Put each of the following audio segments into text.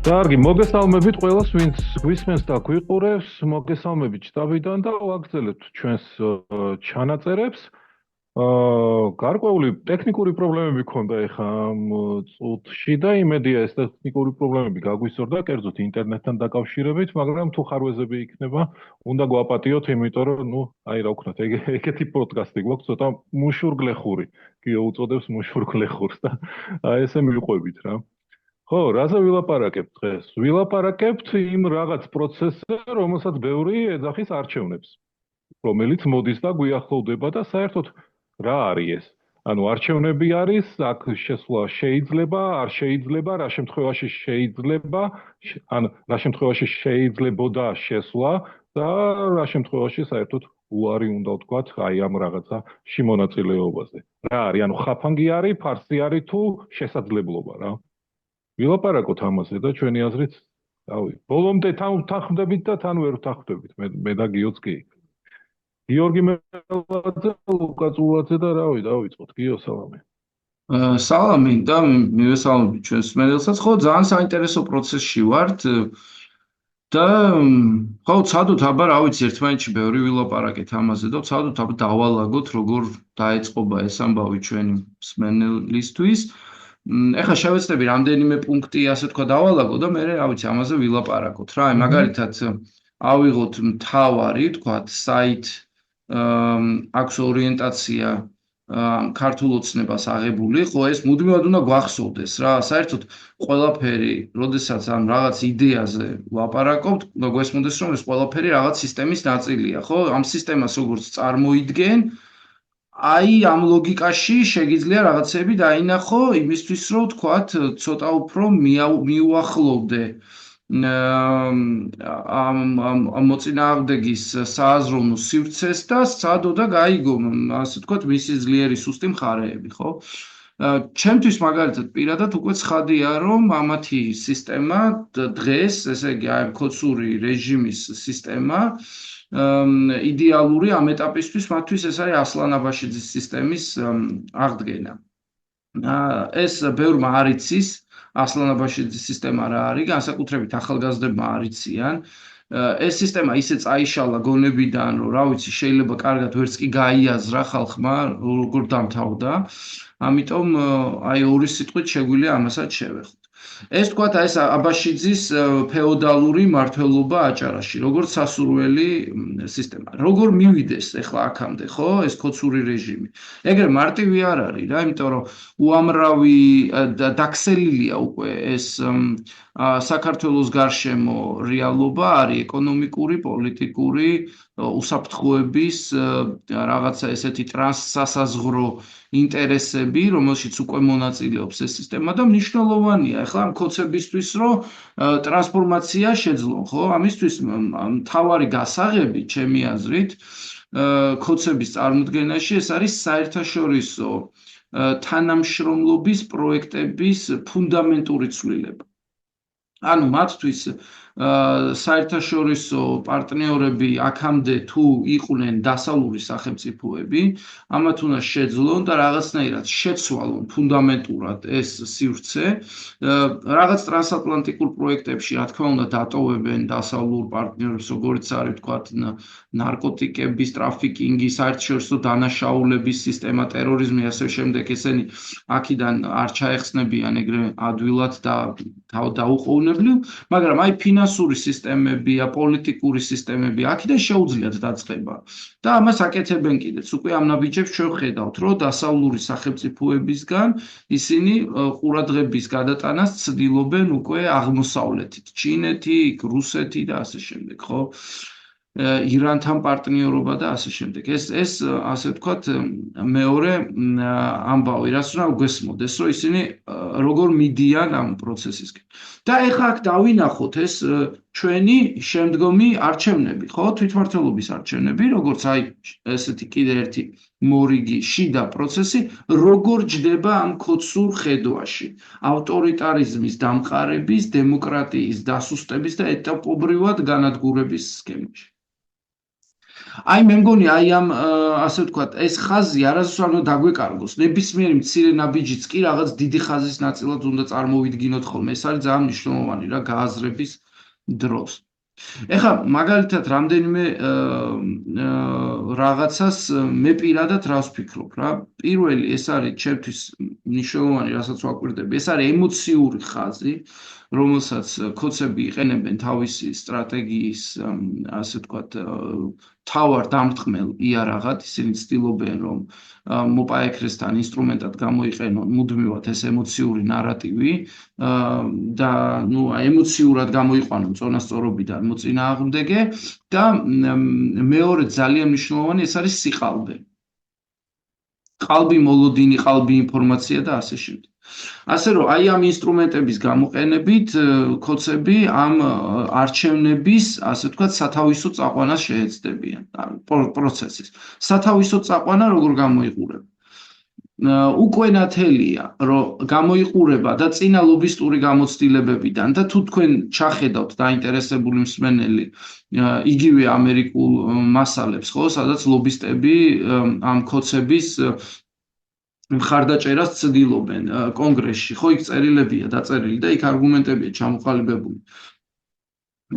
კარგი, მოგესალმებით ყველას, ვინც გვისმენს და გვიყურებს. მოგესალმებით შტაბიდან და ვაგრძელებთ ჩვენს ჩანაწერებს. გარკვეული ტექნიკური პრობლემები ქონდა ეხა ამ წუთში და იმედია ეს ტექნიკური პრობლემები გაგვისწორდა კერძოდ ინტერნეტთან დაკავშირებით, მაგრამ თუ ხარვეზები იქნება, უნდა გვაპატიოთ, იმიტომ რომ აი რა ვქნათ, ეგეთი პოდკასტი გვაქვს, ცოტა მუშურგლეხური. კი უწოდებს მუშურგლეხურს და აი ესე მიყვებით რა. ხო, რაზე ვილაპარაკებთ დღეს? ვილაპარაკებთ იმ რაღაც პროცესზე, რომელსაც ბევრი ეძახის არჩევნებს, რომელიც მოდის და გვიახლოვდება და საერთოდ რა არის ეს? ანუ არჩევნები არის, აქ შესვლა შეიძლება, არ შეიძლება, რა შემთხვევაში შეიძლება, ან რა შემთხვევაში შეიძლებოდა შესვლა და რა შემთხვევაში საერთოდ უარი უნდა ვთქვათ აი ამ რაღაცაში მონაწილეობაზე. რა არის? ანუ ხაფანგი არის, ფარსი არის თუ შესაძლებლობა რა? ვილაპარაკოთ ამაზე და ჩვენი აზრით, რავი, ბოლომდე თან ვთანხმდებით და თან ვერ ვთანხმდებით. მე და გიოც კი. გიორგი მელაძე, ლუკა წულაძე და რავი, დავიწყოთ. გიო, სალამი. სალამი და მივესალმებით ჩვენს მსმენელსაც. ხო, ძალიან საინტერესო პროცესში ვართ და ხო, ცადოთ აბა რა ვიცი, ერთმანეთში ბევრი ვილაპარაკეთ ამაზე და ცადოთ აბა დავალაგოთ, როგორ დაეწყობა ეს ამბავი ჩვენი მსმენელისთვის. ეხლა შევეცდები რამდენიმე პუნქტი ასე თქვა დავალაგო და მე რა ვიცი ამაზე ვილაპარაკოთ რა. მაგალითად ავიღოთ მთავარი, თქვათ, საით აქვს ორიენტაცია ქართულ ოცნებას აღებული, ხო ეს მუდმივად უნდა გვახსოვდეს რა. საერთოდ ყველაფერი, როდესაც ამ რაღაც იდეაზე ვლაპარაკობთ, უნდა გვესმოდეს რომ ეს ყველაფერი რაღაც სისტემის ნაწილია, ხო? ამ სისტემას როგორც წარმოიდგენ, აი ამ ლოგიკაში შეგიძლია რაღაცები დაინახო იმისთვის რომ თქვათ ცოტა უფრო მიუახლოვდე ამ მოწინააღმდეგის სააზროვნო სივრცეს და სცადო და გაიგო ასე თქვათ მისი ძლიერი სუსტი მხარეები, ხო? ჩემთვის მაგალითად პირადად უკვე ცხადია რომ ამათი სისტემა დღეს, ესე იგი აი ქოცური რეჟიმის სისტემა იდეალური ამ ეტაპისთვის მათთვის ეს არის ასლან აბაშიძის სისტემის აღდგენა. ეს ბევრმა არ იცის ასლან აბაშიძის სისტემა რა არის, განსაკუთრებით ახალგაზრდებმა არ იციან. ეს სისტემა ისე წაიშალა გონებიდან, რომ რა ვიცი, შეიძლება კარგად ვერც კი გაიაზრა ხალხმა, როგორ დამთავრდა. ამიტომ აი ორი სიტყვით შეგვიძლია ამასაც შევეხოთ. ეს თქვათ აი ეს აბაშიძის ფეოდალური მმართველობა აჭარაში, როგორც სასურველი სისტემა. როგორ მივიდეს ახლა აქამდე, ხო, ეს ქოცური რეჟიმი. ეგრე მარტივი არ არის რა, იმიტომ რომ უამრავი დაქსელილია უკვე ეს საქართველოს გარშემო რეალობა არის ეკონომიკური, პოლიტიკური უსაფრთხოების რაღაცა ესეთი ტრანსსასაზღვრო ინტერესები, რომელშიც უკვე მონაწილეობს ეს სისტემა და მნიშვნელოვანია ახლა ამ ქოცებისთვის, რომ ტრანსფორმაცია შეძლონ, ხო? ამისთვის მთავარი გასაღები, ჩემი აზრით, ქოცების წარმოდგენაში ეს არის საერთაშორისო თანამშრომლობის პროექტების ფუნდამენტური ცვლილება. ანუ მათთვის საერთაშორისო პარტნიორები აქამდე თუ იყვნენ დასავლური სახელმწიფოები, ამათ უნდა შეძლონ და რაღაცნაირად შეცვალონ ფუნდამენტურად ეს სივრცე. რაღაც ტრანსატლანტიკურ პროექტებში, რა თქმა უნდა, დატოვებენ დასავლურ პარტნიორებს, როგორც არის, ვთქვათ, ნარკოტიკების ტრაფიკინგი, საერთაშორისო დანაშაულების სისტემა, ტერორიზმი, ასე შემდეგ, ესენი აქედან არ ჩაეხსნებიან ეგრე ადვილად და დაუყოვნებლივ, მაგრამ აი ფინანსური სისტემები, პოლიტიკური სისტემები აქედან შეუძლიათ დაწყება. და ამას აკეთებენ კიდეც. უკვე ამ ნაბიჯებს ჩვენ ვხედავთ, რომ დასავლური სახელმწიფოებისგან ისინი ყურადღების გადატანას ცდილობენ უკვე აღმოსავლეთით, ჩინეთი, რუსეთი და ასე შემდეგ, ხო? ირანთან პარტნიორობა და ასე შემდეგ. ეს ასე ვთქვათ, მეორე ამბავი, რაც უნდა გვესმოდეს, რომ ისინი როგორ მიდიან ამ პროცესისკენ. და ეხლა აქ დავინახოთ ეს ჩვენი შემდგომი არჩევნები, ხო? თვითმმართველობის არჩევნები, როგორც აი ესეთი კიდე ერთი მორიგი შიდა პროცესი, როგორ ჯდება ამ ქოცურ ხედვაში, ავტორიტარიზმის დამყარების, დემოკრატიის დასუსტების და ეტაპობრივად განადგურების სქემაში. აი მე მგონი აი ამ ასე ვთქვათ ეს ხაზი არასდროს არ უნდა დაგვეკარგოს. ნებისმიერი მცირე ნაბიჯიც კი რაღაც დიდი ხაზის ნაწილად უნდა წარმოვიდგინოთ ხოლმე. ეს არის ძალიან მნიშვნელოვანი რა გააზრების დროს. ეხლა მაგალითად რამდენიმე რაღაცას მე პირადად რას ვფიქრობ რა. პირველი ეს არის ჩემთვის მნიშვნელოვანი, რასაც ვაკვირდები. ეს არის ემოციური ხაზი, რომელსაც ქოცები იყენებენ თავისი სტრატეგიის, ასე ვთქვათ, თავარ დამრტყმელ იარაღად, ისინი ცდილობენ რომ მოპაექრესთან ინსტრუმენტად გამოიყენონ მუდმივად ეს ემოციური ნარატივი და ნუ ემოციურად გამოიყვანონ წონასწორობიდან მოწინააღმდეგე და მეორე ძალიან მნიშვნელოვანი ეს არის სიყალბე. ყალბი მოლოდინი, ყალბი ინფორმაცია და ასე შემდეგ. ასე რომ აი ამ ინსტრუმენტების გამოყენებით ქოცები ამ არჩევნების, ასე ვთქვათ, სათავისო წაყვანას შეეცდებიან პროცესის. სათავისო წაყვანა როგორ გამოიყურება? უკვე ნათელია, რომ გამოიყურება და წინა ლობისტური გამოცდილებებიდან და თუ თქვენ ჩახედავთ დაინტერესებული მსმენელი იგივე ამერიკულ მასალებს, ხო, სადაც ლობისტები ამ ქოცების მხარდაჭერას ცდილობენ კონგრესში, ხო, იქ წერილებია დაწერილი და იქ არგუმენტებია ჩამოყალიბებული.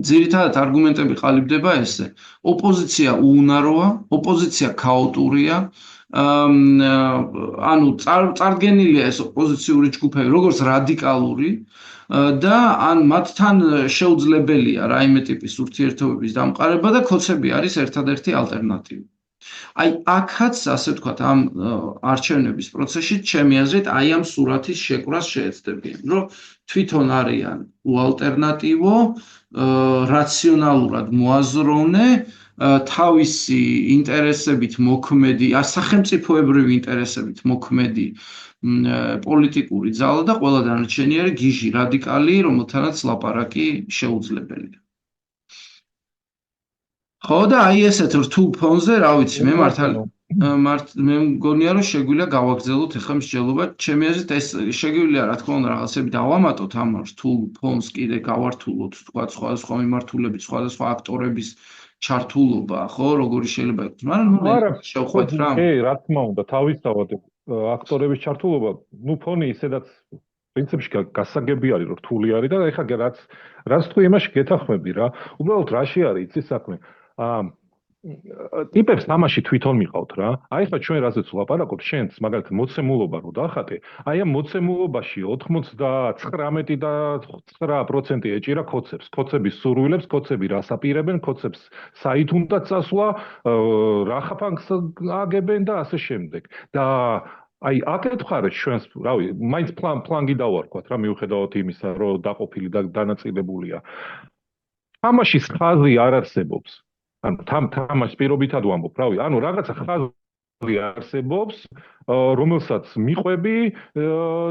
ძირითადად არგუმენტები ყალიბდება ესე: ოპოზიცია უუნაროა, ოპოზიცია ქაოტურია, ანუ წარდგენილია ეს ოპოზიციური ჯგუფები როგორც რადიკალური და ან მათთან შეუძლებელია რაიმე ტიპის ურთიერთობების დამყარება და ქოცები არის ერთადერთი ალტერნატივა. აი აქაც ასე ვთქვათ ამ არჩევნების პროცესში ჩემი აზრით აი ამ სურათის შეკვრას შეეცდებიან, რომ თვითონ არიან უალტერნატივო, რაციონალურად მოაზროვნე, თავისი ინტერესებით მოქმედი, სახელმწიფოებრივი ინტერესებით მოქმედი პოლიტიკური ძალა და ყველა დანარჩენი არის გიჟი, რადიკალი, რომელთანაც ლაპარაკი შეუძლებელია. ხო და აი ესეთ რთულ ფონზე, რა ვიცი, მე მე მგონია რომ შეგვიძლია გავაგრძელოთ ახლა მსჯელობა. ჩემი აზრით ეს შეგვიძლია რა თქმა უნდა რაღაცები დავამატოთ ამ რთულ ფონს კიდე გავართულოთ, თქვა სხვადასხვა მიმართულებით, სხვადასხვა აქტორების ჩართულობა, ხო, როგორი შეიძლება იყოს, მაგრამ ნუ შევხვდეთ რა. კი, რა თქმა უნდა, თავისთავად აქტორების ჩართულობა, ნუ ფონი ისედაც პრინციპში გასაგები არის, რომ რთული არის და ეხლა რაც თუ იმაში გეთახმები რა. უბრალოდ რაში არის იცი საქმე? ტიპებს თამაში თვითონ მიყავთ რა. აი ხა ჩვენ რაზეც ვლაპარაკობთ, შენც მაგალითად მოცემულობა რო დახატე, აი ამ მოცემულობაში 99.9% ეჭირა ქოცებს, ქოცების სურვილებს, ქოცები რას აპირებენ, ქოცებს საით უნდა წასვლა, რა ხაფანგს აგებენ და ასე შემდეგ. და აი აქეთ ხარეთ ჩვენს, რავი, მაინც პლანგი დავარქვათ რა, მიუხედავად იმისა, რომ დაყოფილი და დანაწილებულია. თამაშის ხაზი არ არსებობს. ანუ თამაშს პირობითად ვამბობ, რავი, ანუ რაღაცა ხაზი არსებობს, რომელსაც მიყვები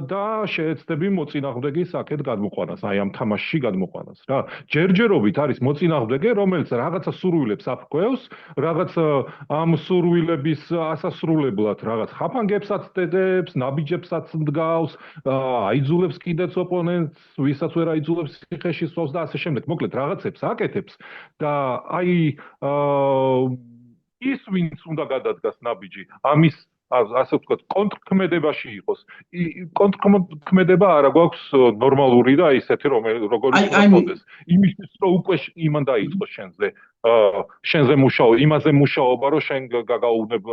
და შეეცდები მოწინააღმდეგის აქეთ გადმოყვანას, აი ამ თამაშში გადმოყვანას რა. ჯერჯერობით არის მოწინააღმდეგე, რომელიც რაღაცა სურვილებს აფრქვევს, რაღაც ამ სურვილების ასასრულებლად რაღაც ხაფანგებსაც დედებს, ნაბიჯებსაც მდგავს, აიძულებს კიდეც ოპონენტს, ვისაც ვერ აიძულებს ციხეში სწავს და ასე შემდეგ. მოკლედ რაღაცებს აკეთებს და აი ის ვინც უნდა გადადგას ნაბიჯი, ამის ასე ვთქვათ, კონტრქმედებაში იყოს. კონტრქმედება არა გვაქვს ნორმალური და ისეთი როგორი მოხდეს. იმისთვის რომ უკვე იმან დაიწყოს შენზე მუშაობა, იმაზე მუშაობა, რომ შენ გაგაუნებ,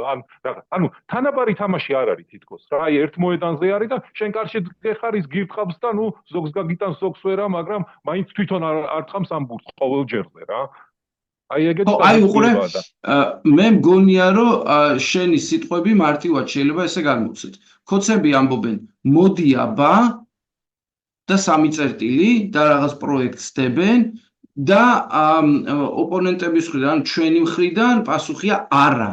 ანუ თანაბარი თამაში არ არის თითქოს. რა, აი ერთ მოედანზე არის და შენ კარში გეხარის გირთხავს და ნუ ზოგს გაგიტანს, ზოგს ვერა, მაგრამ მაინც თვითონ არ თხამს ამ ბურთს ყოველ ჯერზე რა. აი უყურე, მე მგონია რომ შენი სიტყვები მარტივად შეიძლება ესე გამოვცეთ. ქოცები ამბობენ, მოდი აბა და სამი წერტილი და რაღაც პროექტს დებენ და ოპონენტების მხრიდან, ჩვენი მხრიდან პასუხია არა.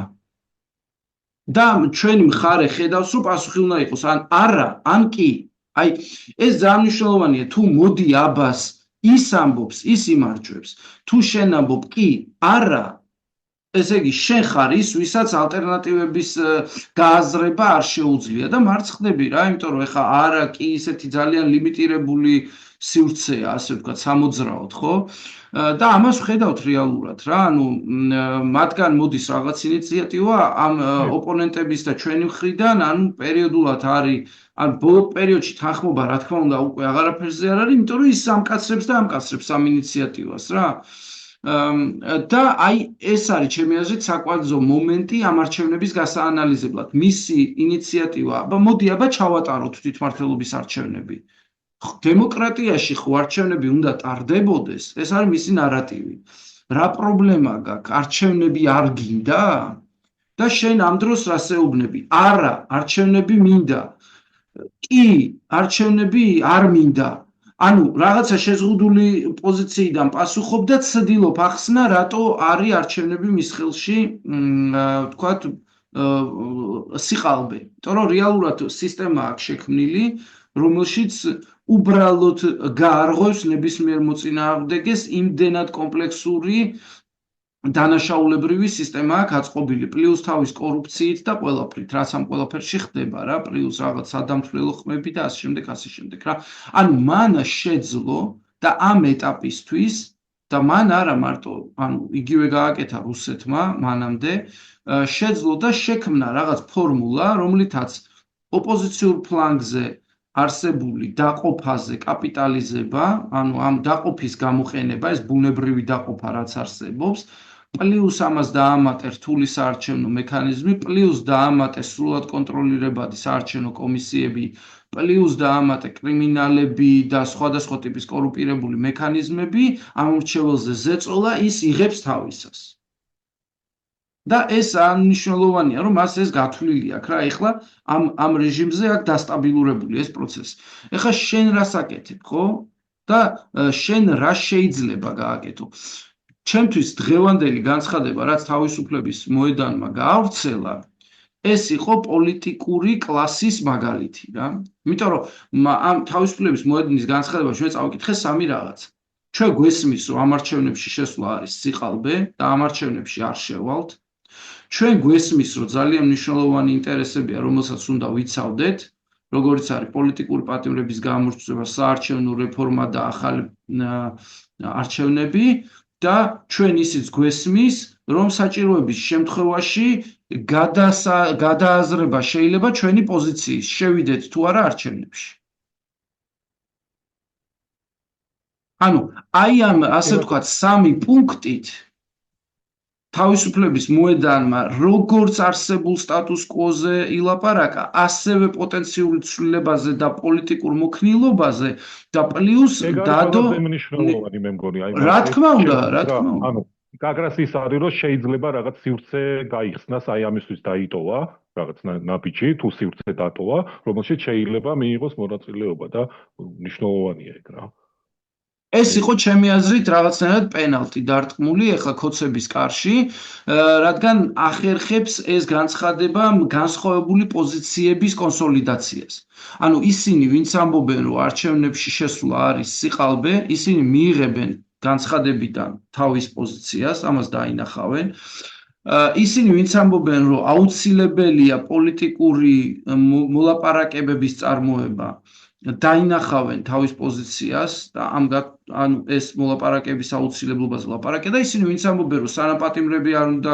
და ჩვენი მხარე ხედავს, რომ პასუხი უნდა იყოს ან არა, ან კი. აი ეს ძალიან მნიშვნელოვანია, თუ მოდი აბას ის ამბობს, ის იმარჯვებს. თუ შენ ამბობ კი, არა, ესე იგი, შენ ხარ ის, ვისაც ალტერნატივების გააზრება არ შეუძლია და მარცხდები რა, იმიტომ რომ ეხა არა კი ისეთი ძალიან ლიმიტირებული სივრცეა, ასე ვთქვათ, სამოძრაოდ, ხო? და ამას ვხედავთ რეალურად რა, ანუ მათგან მოდის რაღაც ინიციატივა ამ ოპონენტების და ჩვენი მხრიდან, ანუ პერიოდულად არის, ან ბოლო პერიოდში თანხმობა, რა თქმა უნდა, უკვე აღარაფერზე არ არის, იმიტომ რომ ის ამკაცრებს ამ ინიციატივას რა. და აი ეს არის ჩემი აზრით საკვანძო მომენტი ამ არჩევნების გასაანალიზებლად. მისი ინიციატივა, მოდი აბა ჩავატაროთ თვითმმართველობის არჩევნები. დემოკრატიაში ხო არჩევნები უნდა ტარდებოდეს, ეს არის მისი ნარატივი. რა პრობლემა გაქვს? არჩევნები არ გინდა? და შენ ამ დროს რასეუბნები? არა, არჩევნები მინდა. კი, არჩევნები არ მინდა. ანუ რაღაცა შეზღუდული პოზიციიდან პასუხობ და ცდილობ ახსნა, რატო არის არჩევნები მის ხელში, ვთქვათ, სიყალბე. იმიტომ რომ რეალურად სისტემა აქვს შექმნილი, რომელშიც უბრალოდ გაარღვევს ნებისმიერ მოწინააღმდეგეს იმდენად კომპლექსური დანაშაულებრივი სისტემა აქვს აწყობილი, პლუს თავის კორუფციით და ყველაფრით, რაც ამ ყველაფერში ხდება რა, პლუს რაღაც სადამთვლელო ხმები და ასე შემდეგ რა. ანუ მან შეძლო და ამ ეტაპისთვის და მან არა მარტო, ანუ იგივე გააკეთა რუსეთმა მანამდე, შეძლო და შექმნა რაღაც ფორმულა, რომლითაც ოპოზიციურ ფლანგზე არსებული დაყოფაზე კაპიტალიზება, ანუ ამ დაყოფის გამოყენება, ეს ბუნებრივი დაყოფა რაც არსებობს, პლუს ამას დაამატე რთული საარჩევნო მექანიზმი, პლუს დაამატე სრულად კონტროლირებადი საარჩევნო კომისიები, პლუს დაამატე კრიმინალები და სხვადასხვა ტიპის კორუმპირებული მექანიზმები, ამ მრჩეველზე ზეწოლა ის იღებს თავისას. და ეს მნიშვნელოვანია, რომ მას ეს გათვლილი აქვს რა, ეხლა ამ რეჟიმზე აქ დასტაბილურებული ეს პროცესი. ეხლა შენ რას აკეთებ, ხო? და შენ რა შეიძლება გააკეთო? ჩემთვის დღევანდელი განცხადება, რაც თავისუფლების მოედანმა გაავრცელა, ეს იყო პოლიტიკური კლასის მაგალითი რა. იმიტომ რომ ამ თავისუფლების მოედნის განცხადება ჩვენ წავიკითხე სამი რაღაცა. ჩვენ გვესმის, რომ ამ არჩევნებში შესვლა არის სიყალბე და ამ არჩევნებში არ შევალთ. ჩვენ გვესმის, რომ ძალიან მნიშვნელოვანი ინტერესებია, რომელსაც უნდა ვიცავდეთ, როგორც არის პოლიტიკური პატიმრების გამორჩევა, საარჩევნო რეფორმა და ახალი არჩევნები და ჩვენ ისიც გვესმის, რომ საჭიროების შემთხვევაში გადააზრება შეიძლება ჩვენი პოზიციის, შევიდეთ თუ არა არჩევნებში. ანუ აი ამ ასე ვთქვათ სამი პუნქტით თავისუფლების მოედანმა როგორც არსებულ სტატუს კვოზე ილაპარაკა, ასევე პოტენციური ცვლილებაზე და პოლიტიკურ მოქნილობაზე და პლუს დადო მნიშვნელოვანი მე მგონი, აი რა თქმა უნდა, რა თქმა უნდა. ანუ გაგრას ის არის, რომ შეიძლება რაღაც სივრცე გაიხსნას, აი ამისთვის დაიტოვა რაღაც ნაბიჯი, თუ სივრცე დატოვა, რომელშიც შეიძლება მიიღოს მონაწილეობა და მნიშვნელოვანია ეგ რა. ეს იყო ჩემი აზრით რაღაცნაირად პენალტი დარტყმული ეხლა ქოცების კარში, რადგან ახერხებს ეს განცხადება განსხვავებული პოზიციების კონსოლიდაციას. ანუ ისინი, ვინც ამბობენ, რომ არჩევნებში შესვლა არის სიყალბე, ისინი მიიღებენ განცხადებიდან თავის პოზიციას, ამას დაინახავენ. ისინი, ვინც ამბობენ, რომ აუცილებელია პოლიტიკური მოლაპარაკებების წარმოება, დაინახავენ თავის პოზიციას და ანუ ეს მოლაპარაკების აუცილებლობას ლაპარაკე და ისინი ვინც ამბობენ რომ სანაპატიმრები არ უნდა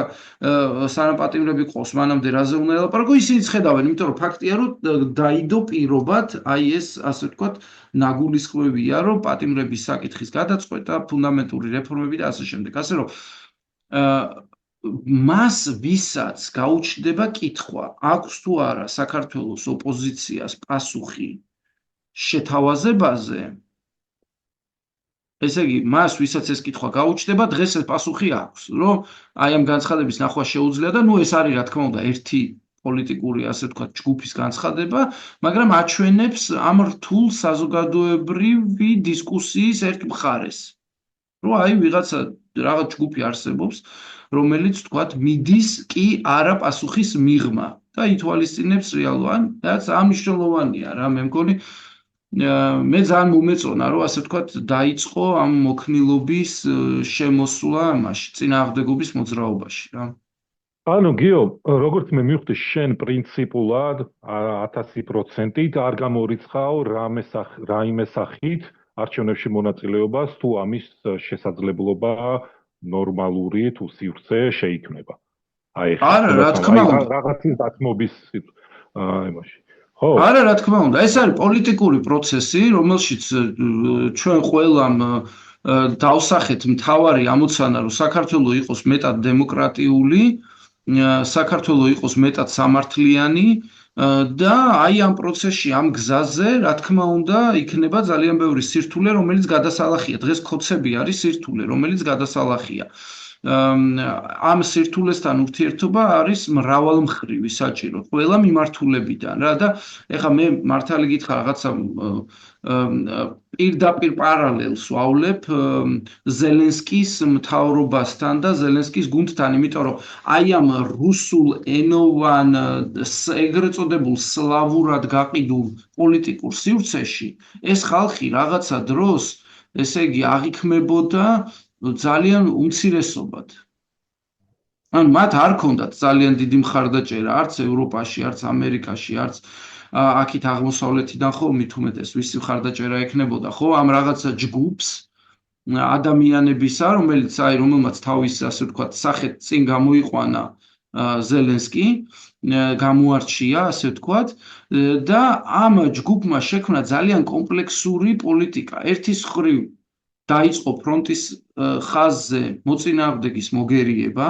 სანაპატიმრები ყოს მანამდე რაზე უნდა ელაპარაკო ისინიც ხედავენ იმიტომ რომ ფაქტია რომ დაიდო პირობად აი ეს ასე ვთქვათ ნაგულისხმევია რომ პატიმრების საკითხის გადაწყვეტა ფუნდამენტური რეფორმები და ასე შემდეგ ასე რომ მას ვისაც გაუჩნდება კითხვა აქვს თუ არა საქართველოს ოპოზიციას პასუხი შეთავაზებაზე ესე იგი მას ვისაც ეს კითხვა გაუჩნდება დღეს ეს პასუხი აქვს რომ აი ამ განცხადების ნახვა შეუძლია და ნუ ეს არის რა თქმა უნდა ერთი პოლიტიკური ასე ვთქვათ ჯგუფის განცხადება მაგრამ აჩვენებს ამ რთულ საზოგადოებრივი დისკუსიის ერთ მხარეს რომ აი ვიღაცა რაღაც ჯგუფი არსებობს რომელიც ვთქვათ მიდის კი არა პასუხის მიღმა და ითვალისწინებს რეალურად რაც ამნიშნულოვანია რა მე მგონი მე ძალიან მომეწონა, რომ ასე ვთქვათ, დაიწყო ამ მოქნილობის შემოსვლა მასში, წინააღმდეგობის მოძრაობაში რა. ანუ გიო, როგორც მე მივხვდი, შენ პრინციპულად 1000%-ით არ გამორიცხავ რაიმე სახით არჩევნებში მონაწილეობას, თუ ამის შესაძლებლობა ნორმალური თუ სივრცე შეიქმნება. არა, რა თქმა უნდა. რაღაცის დათმობის იმაში. ხო? არა, რა თქმა უნდა. ეს არის პოლიტიკური პროცესი, რომელშიც ჩვენ ყველამ დავსახეთ მთავარი ამოცანა, რომ საქართველო იყოს მეტად დემოკრატიული, საქართველო იყოს მეტად სამართლიანი და აი ამ პროცესში, ამ გზაზე, რა თქმა უნდა, იქნება ძალიან ბევრი სირთულე, რომელიც გადასალახია. დღეს ქოცები არის სირთულე, რომელიც გადასალახია. ამ სირთულესთან ურთიერთობა არის მრავალმხრივი საჭირო ყველა მიმართულებიდან რა და ეხლა მე მართალი გითხრა რაღაცა პირდაპირ პარალელს ვავლებ ზელენსკის მთავრობასთან და ზელენსკის გუნდთან, იმიტომ რომ აი ამ რუსულ ენოვან ეგრეთ წოდებულ სლავურად გაყიდულ პოლიტიკურ სივრცეში ეს ხალხი რაღაცა დროს, ესე იგი, აღიქმებოდა ძალიან უმცირესობად. ან მათ არ ქონდათ ძალიან დიდი მხარდაჭერა არც ევროპაში, არც ამერიკაში, არც აქეთ აღმოსავლეთიდან ხო მithumetes ვისი მხარდაჭერა ექნებოდა, ხო, ამ რაღაცა ჯგუფს ადამიანებისა, რომელმაც თავის ასე ვთქვათ, სახეთ წინ გამოიყვანა ზელენსკი, გამოარჩია, ასე ვთქვათ, და ამ ჯგუფმა შექმნა ძალიან კომპლექსური პოლიტიკა. ერთის მხრივ დაიწყო ფრონტის ხაზზე მოწინააღმდეგის მოგერიება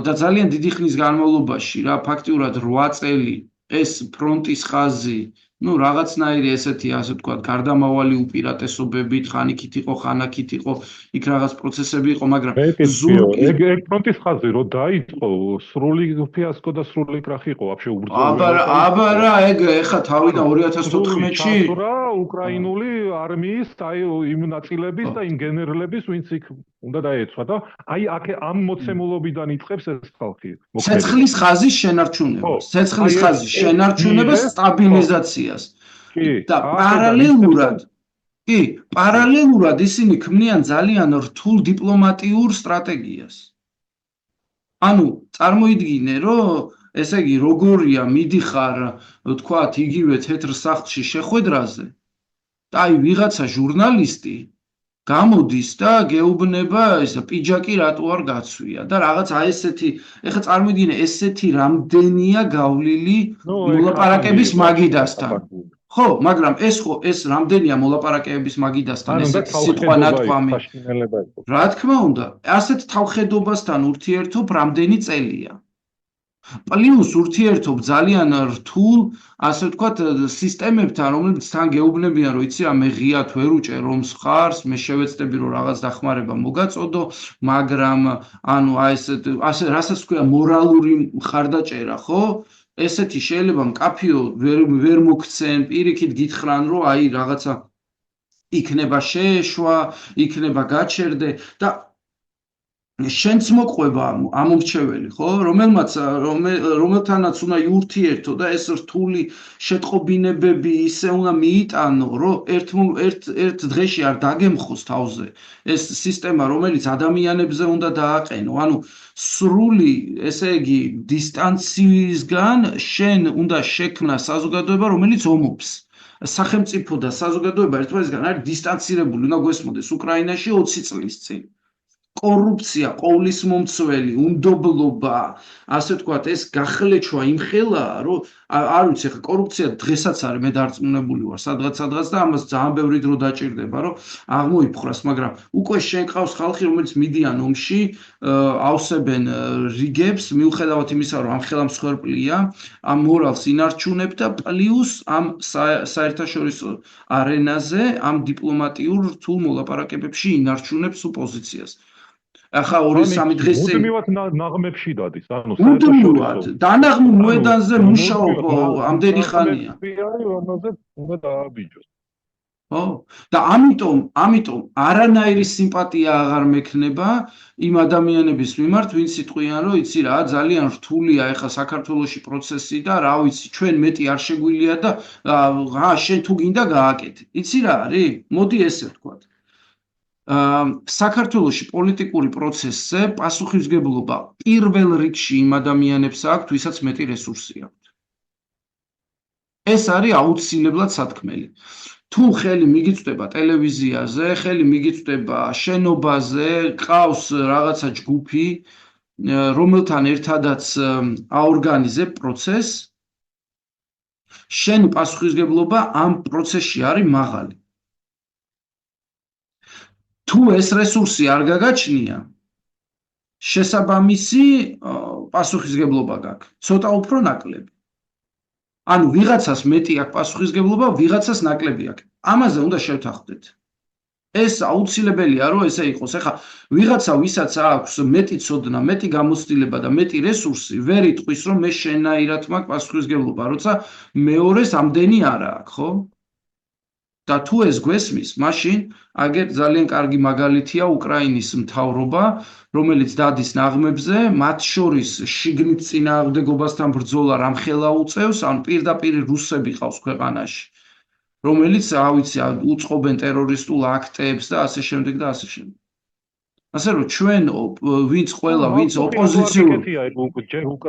და ძალიან დიდი ხნის განმავლობაში რა ფაქტიურად 8 წელი ეს ფრონტის ხაზი ну რაღაცნაირი ესეთი ასე ვთქვათ გარდამავალი უპირატესობებით ხან იქით იყო ხან აქით იყო იქ რაღაც პროცესები იყო მაგრამ ეგ ფრონტის ხაზი რო დაიწყო სრული ფიასკო და სრული კრახი იყო вообще უბრძოლება აბარა ეგ ეხა თავიდან 2014-ში უკრაინული არმიის აი იმ ნაწილების და იმ გენერლების ვინც იქ უნდა დაეცვა და აი აქ ამ მოცემულობიდან იწყებს ეს ხალხი ცეცხლის ხაზის შენარჩუნებას ცეცხლის ხაზის შენარჩუნებას სტაბილიზაციას და პარალელურად ისინი ქმნიან ძალიან რთულ დიპლომატიურ სტრატეგიას ანუ წარმოიდგინე რომ ესე იგი როგორია მიდიხარ ვთქვათ იგივე თეთრ სახლში შეხვედრაზე და აი ვიღაცა ჟურნალისტი გამოდის და გეუბნება ესა პიჯაკი რატო არ გაცვია და რაღაც აი ესეთი ეხლა წარმოიდგინე ესეთი რამდენია გავლილი მოლაპარაკების მაგიდასთან ხო მაგრამ ეს რამდენია მოლაპარაკების მაგიდასთან ესეთი სიტყვა ნათქვამი რა თქმა უნდა ასეთ თავხედობასთან ურთიერთობ რამდენი წელია პლუს ურთიერთობ ძალიან რთულ ასე ვთქვათ სისტემებთან რომლებიც თან გეუბნებიან რომ იცი რა მე ღიად ვერ უჭერ რომ მხარს მე შევეცდები რომ რაღაც დახმარება მოგაწოდო მაგრამ ანუ აი ასე რასაც ქვია მორალური მხარდაჭერა ხო ესეთი შეიძლება მკაფიო ვერ მოგცენ პირიქით გითხრან რომ აი რაღაცა იქნება შეეშვა იქნება გაჩერდე და შენც მოყვება ამომრჩეველი ხო რომელთანაც უნდა იურთიერთო და ეს რთული შეტყობინებები ისე უნდა მიიტანო რომ ერთ დღეში არ დაგემხოს თავზე ეს სისტემა რომელიც ადამიანებზე უნდა დააყენო ანუ სრული ესე იგი დისტანციისგან შენ უნდა შექმნა საზოგადოება რომელიც ომობს სახელმწიფო და საზოგადოება ერთმანეთისგან არის დისტანცირებული უნდა გვესმოდეს უკრაინაში 20 წლის წინ კორუფცია, ყოვლისმომცველი, უნდობლობა, ასე ვთქვათ, ეს გახლეჩვა იმ ხელაა, რომ არ ვიცი, ხა კორუფცია დღესაც არის, მე დარწმუნებული ვარ, სადღაც და ამას ძალიან ბევრი დრო დაჭირდება, რომ აღმოიფხრას, მაგრამ უკვე შენ ყავს ხალხი, რომელიც მიდიან ომში, ავსებენ რიგებს, მიუხედავად იმისა, რომ ამ ხელამსხვერპლია, ამ მორალს ინარჩუნებ და პლუს ამ საერთაშორისო არენაზე, ამ დიპლომატიურ რთულ მოლაპარაკებებში ინარჩუნებს პოზიციას. ახლა 2-3 დღეს წინ მუდმივად ნაღმებში დადის, ანუ საერთაშორისო დანაღმულ მოედანზე მუშაობ ამდენი ხანია. არის რომელზეც უნდა დააბიჯოს. ხო? და ამიტომ არანაირი სიმპათია აღარ მექნება იმ ადამიანების მიმართ, ვინც იტყვიან, რომ იცი რა, ძალიან რთულია ეხლა საქართველოში პროცესი და რა ვიცი, ჩვენ მეტი არ შეგვიძლია და შენ თუ გინდა გააკეთე. იცი რა არის? მოდი ესე ვთქვათ. საქართველოში პოლიტიკური პროცესზე პასუხისმგებლობა პირველ რიგში იმ ადამიანებს აქვს, ვისაც მეტი რესურსი აქვს. ეს არის აუცილებლად სათქმელი. თუ ხელი მიგიწვდება ტელევიზიაზე, ხელი მიგიწვდება შენობაზე, ყავს რაღაცა ჯგუფი, რომელთან ერთადაც აორგანიზებ პროცესს, შენი პასუხისმგებლობა ამ პროცესში არის მაღალი. თუ ეს რესურსი არ გაგაჩნია, შესაბამისი პასუხისმგებლობა გაქვს, ცოტა უფრო ნაკლები. ანუ ვიღაცას მეტი აქვს პასუხისმგებლობა, ვიღაცას ნაკლები აქვს. ამაზე უნდა შევთანხმდეთ. ეს აუცილებელია, რომ ესე იყოს. ეხლა ვიღაცა, ვისაც აქვს მეტი ცოდნა, მეტი გამოცდილება და მეტი რესურსი, ვერ იტყვის, რომ მე შენაირად მაქვს პასუხისმგებლობა, როცა მეორეს ამდენი არ აქვს, ხო? და თუ ეს გვესმის, მაშინ აგერ ძალიან კარგი მაგალითია უკრაინის მთავრობა, რომელიც დადის ნაღმებზე, მათ შორის შიგნით წინააღმდეგობასთან ბრძოლა რამხელა უწევს, ან პირდაპირ რუსები ყავს ქვეყანაში, რომელიც, რა ვიცი, უწყობენ ტერორისტულ აქტებს და ასე შემდეგ და ასე შემდეგ. ასე რომ ჩვენ ვინც ოპოზიციური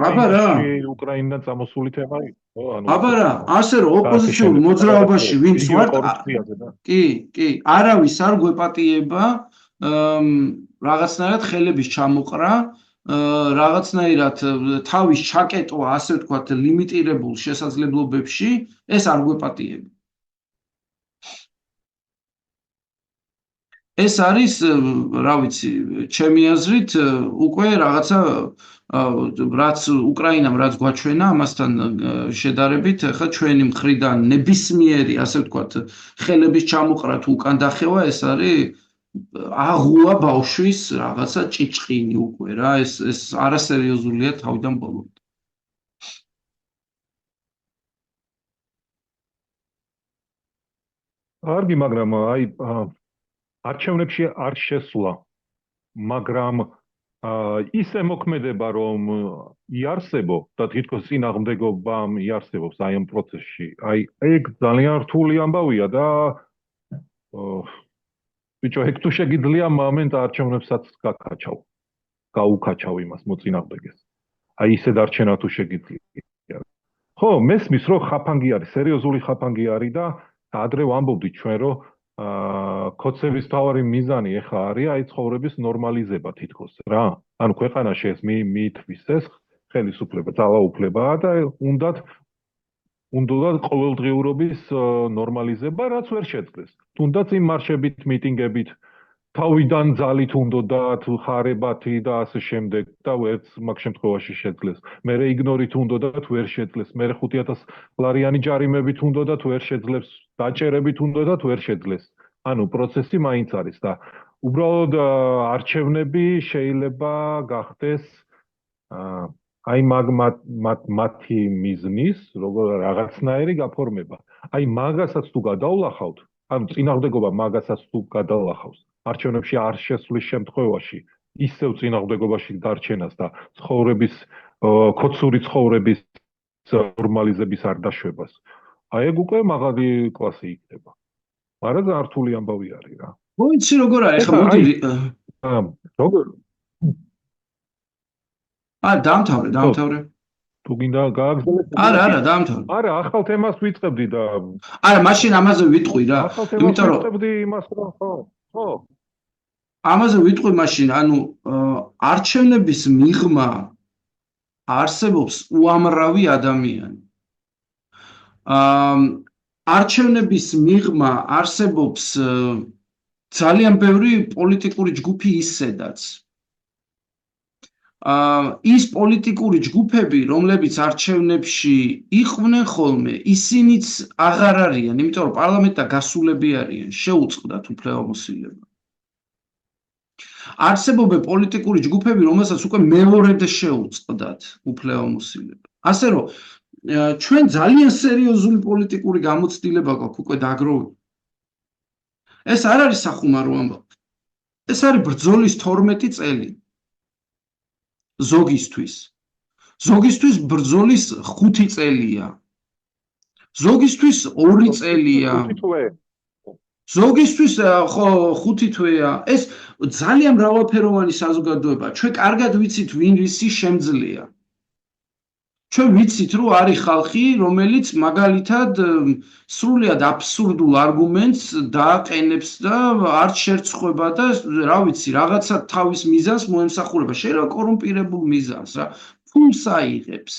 აბა რა უკრაინიდან წამოსული თემა იყო აბა რა ასე რომ ოპოზიციურ მოძრაობაში ვინც ვართ კი არავის არ გვეპატიება რაღაცნაირად ხელების ჩამოყრა რაღაცნაირად თავის ჩაკეტვა ასე ვთქვათ ლიმიტირებულ შესაძლებლობებში ეს არ გვეპატიება. ეს არის, რა ვიცი, ჩემი აზრით, უკვე რაღაცა რაც უკრაინამ რაც გვაჩვენა, ამასთან შედარებით, ახლა ჩვენი მხრიდან ნებისმიერი, ასე ვთქვათ, ხელების ჩამოყრა თუ უკან დახევა, ეს არის აღუა ბავშვის რაღაცა ჭიჭყინი უკვე რა, ეს არასერიოზულია თავიდან ბოლომდე. კარგი, მაგრამ აი არჩევნებში არ შესვლა, მაგრამ ისე მოქმედება, რომ იარსებო და თითქოს წინააღმდეგობამ იარსებობს აი ამ პროცესში. აი ეგ ძალიან რთული ამბავია და ბიჭო, ეგ თუ შეგიძლია მომენტ არჩევნებსაც გაუკაჩავ იმას მოწინააღმდეგეს. აი ისე დარჩენა თუ შეგიძლია. ხო, მესმის რომ ხაფანგი არის, სერიოზული ხაფანგი არის და ადრე ვამბობდით ჩვენ რომ კოცების თავარი მიზანი ახლა არის აი ცხოვრების ნორმალიზება თითქოს რა. ანუ ქვეყანაში ეს მიითვისეს ეს ხელისუფლება, ძალაუფლება და უნდათ ყოველდღიურობის ნორმალიზება, რაც ვერ შეძლეს. თუნდაც იმ მარშებით, მიტინგებით, თავიდან ძალით უნდათ ხარებათი და ასე შემდეგ და ვერც მაგ შემთხვევაში შეძლეს. მერე იგნორით უნდათ ვერ შეძლეს. მერე 5,000 ლარიანი ჯარიმებით უნდათ ვერ შეძლებს. დაჭერებით უნდათ ვერ შეძლეს. ანუ პროცესი მაინც არის და უბრალოდ არჩევნები შეიძლება გახდეს აი მათი მიზნის რაღაცნაირი გაფორმება. აი მაგასაც თუ გადავლახავთ, ანუ წინააღმდეგობა მაგასაც თუ გადავლახავს, არჩევნებში არ შესვლის შემთხვევაში ისევ წინააღმდეგობაში დარჩენას და ცხოვრების კოცური ცხოვრების ნორმალიზების არ დაშვებას. აი ეგ უკვე მაღალი კლასი იქნება. მაგრამ ძალიან რთული ამბავი არის რა. მოიცი როგორ არის ხა მოდი როგორ დამთავრე. თუ გინდა გააგზავნე. არა, დამთავრე. არა, ახალ თემას ვიწყებდი და არა, მაშინ ამაზე ვიტყვი რა. იმიტომ რომ ვიწყებდი იმას რომ ხო. ამაზე ვიტყვი მაშინ, ანუ არჩევნების მიღმა არსებობს უამრავი ადამიანი. არჩევნების მიღმა არსებობს ძალიან ბევრი პოლიტიკური ჯგუფი ისედაც. ის პოლიტიკური ჯგუფები, რომლებიც არჩევნებში იყვნენ ხოლმე, ისინიც აღარ არიან, იმიტომ რომ პარლამენტთან გასულები არიან, შეუწყდათ უფლებამოსილება. არსებობენ პოლიტიკური ჯგუფები, რომელსაც უკვე მეორედ შეუწყდათ უფლებამოსილება. ასე რომ ჩვენ ძალიან სერიოზული პოლიტიკური გამოცდილება გვაქვს უკვე დაგროვებული. ეს არ არის სახუმარო ამბავი. ეს არის ბრძოლის 12 წელი. ზოგისთვის ბრძოლის 5 წელია. ზოგისთვის 2 წელია. ზოგისთვის ხო 5 თვეა. ეს ძალიან მრავალფეროვანი საზოგადოება. ჩვენ კარგად ვიცით ვინ ვისი შემძლეა. ჩვენ ვიცით რომ არის ხალხი, რომელიც მაგალითად სრულიად აბსურდულ არგუმენტს დააყენებს და არ შერცხვება და რა ვიცი, რაღაცა თავის მიზანს მოემსახურება. შეიძლება კორუმპირებულ მიზანს რა. ფულს აიღებს.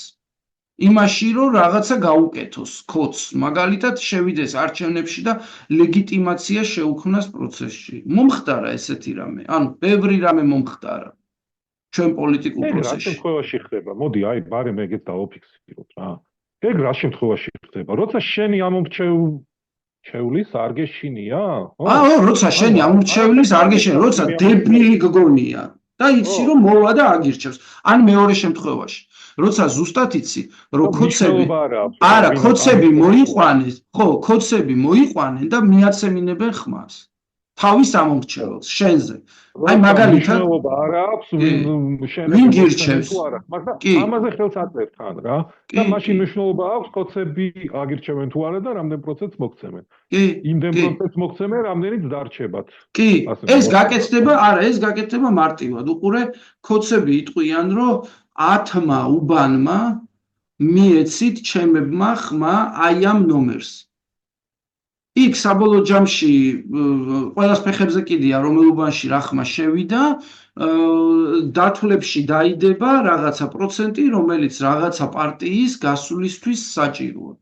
იმაში რომ რაღაცა გაუკეთოს, კოდს, მაგალითად შევიდეს არჩევნებში და ლეგიტიმაცია შეუქმნას პროცესში. მომხდარა ესეთი რამე. ანუ ბევრი რამე მომხდარა. ჩვენ პოლიტიკურ პროცესში. რა შემთხვევაში ხდება? მოდი, აი, ბარემ ეგეც დავაფიქსიროთ რა. ეგ რა შემთხვევაში ხდება? როცა შენი ამორჩევლის არ გეშინია? როცა შენი ამორჩევლის არ გეშინია, როცა დებილი გგონია და იცი რომ მოვა და აგირჩევს. ან მეორე შემთხვევაში, როცა ზუსტად იცი, რომ კოცები მოიყვანენ, ხო, კოცები მოიყვანენ და მიაცემინებენ ხმას. თავის ამორჩეველს შენზე. აი მაგალითად არა აქვს ვინ გირჩევს? ამაზე ხელს აწერ თან რა. და მაშინ მნიშვნელობა აქვს კოცები აგირჩევენ თუ არა და რამდენ პროცენტს მოგცემენ. იმდენ პროცენტს მოგცემენ, რამდენიც დარჩებათ. კი, ეს გაკეთდება, არა, ეს გაკეთდება მარტივად. უყურე, კოცები იტყვიან, რომ 10-მა უბანმა მიეცით ჩემებმა ხმა აი ამ ნომერს. იქ საბოლოო ჯამში ყველას ფეხებზე კიდია რომელ უბანში რა ხმა შევიდა, დათვლებში დაიდება რაღაცა პროცენტი, რომელიც რაღაცა პარტიის გასვლისთვის საჭიროა.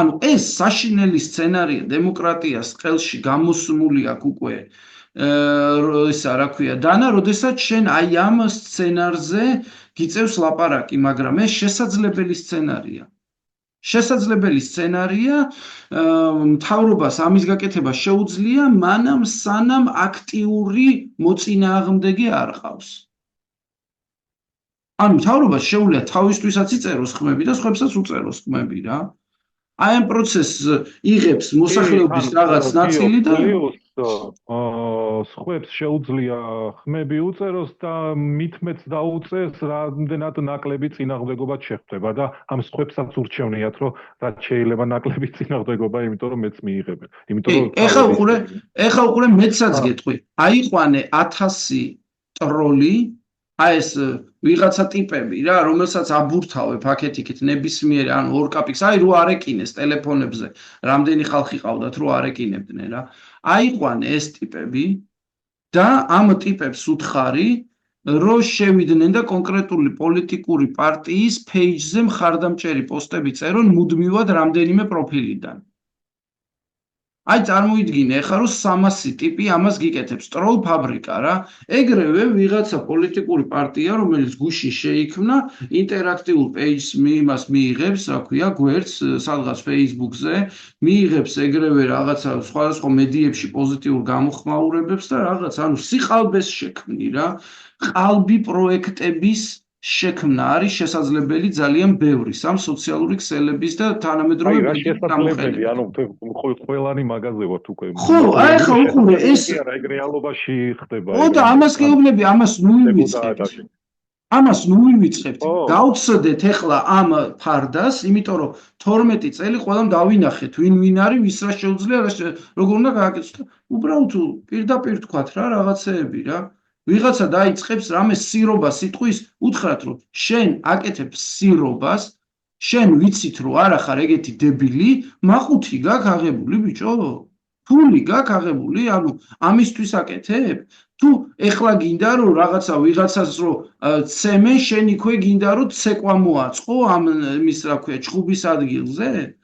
ანუ ეს საშინელი სცენარია დემოკრატიას ყელში გამოსმული აქვს უკვე ისა რა ქვია დანა, როდესაც შენ აი ამ სცენარზე გიწევს ლაპარაკი, მაგრამ ეს შესაძლებელი სცენარია. შესაძლებელი სცენარია, მთავრობას ამის გაკეთება შეუძლია, მანამ სანამ აქტიური მოწინააღმდეგე არ ყავს. ანუ მთავრობას შეუძლია თავისთვისაც იწეროს ხმები და სხვებსაც უწეროს ხმები რა. აი ამ პროცესს იღებს მოსახლეობის რაღაც ნაწილი და სხვებს შეუძლია ხმები უწეროს და მitmets დაუწეს, რამდენად ნაკლები წინააღმდეგობა შეხვდება და ამ სხვებსაც ურჩევნიათ, რომ რაც შეიძლება ნაკლები წინააღმდეგობა, იმიტომ რომ მეც მიიღებენ. იმიტომ რომ ეხლა უყურე მეცაც გეტყვი. აიყვანე 1000 ტროლი, აი ეს ვიღაცა ტიპები რა, რომელსაც აბურთავებ აქეთ-იქით ნებისმიერ ან ორკაპიკს, აი რო არეკინეს ტელეფონებზე, რამდენი ხალხი ყავდათ რო არეკინებდნენ რა. აიყვანე ეს ტიპები და ამ ტიპებს უთხარი, რომ შევიდნენ და კონკრეტული პოლიტიკური პარტიის page-ზე მხარდამჭერი პოსტები წერონ მუდმივად რამდენიმე პროფილიდან. აი წარმოიდგინე ახლა რომ 300 ტიპი ამას გიკეთებს, ტროლ ფაბრიკა რა. ეგრევე ვიღაცა პოლიტიკური პარტია, რომელიც გუშინ შეიქმნა, ინტერაქტიულ page-ს იმას მიიღებს, რა ქვია, გვერდს სადღაც Facebook-ზე, მიიღებს ეგრევე რაღაცა სხვადასხვა მედიებში პოზიტიურ გამოხმაურებებს და რაღაც, ანუ სიყალბეს შექმნი რა. ყალბი პროექტების შექმნა არის შესაძლებელი ძალიან ბევრი სამ სოციალური ქსელების და თანამედროვე გამოხმაურებები, ანუ ყველანი მაგაზე ვართ უკვე. ხო, აი ხა უყურე ეს ეგ რეალობაში ხდება. ხო და ამას გეუბნები, ამას ნუ მივიწყებთ. ამას ნუ მივიწყებთ. გავცდეთ ახლა ამ ფარდას, იმიტომ რომ 12 წელი ყველამ დავინახეთ, ვინ არის, ვის რა შეუძლია, როგორ უნდა გააკეთოს. უბრალოდ პირდაპირ თქვათ რა რაღაცეები რა. ვიღაცა დაიწყებს რამე სირობა სიტყვის, უთხრათ რომ შენ აკეთებ სირობას, შენ ვიცით რომ არა ხარ ეგეთი დებილი, მაყუთი გაქვს აღებული ბიჭო? ფული გაქვს აღებული, ანუ ამისთვის აკეთებ? თუ ეხლა გინდა რომ რაღაცა ვიღაცას რომ ცემენ, შენ იქვე გინდა რომ ცეკვა მოაწყო ამ იმის რა ქვია, ჩხუბის ადგილზე?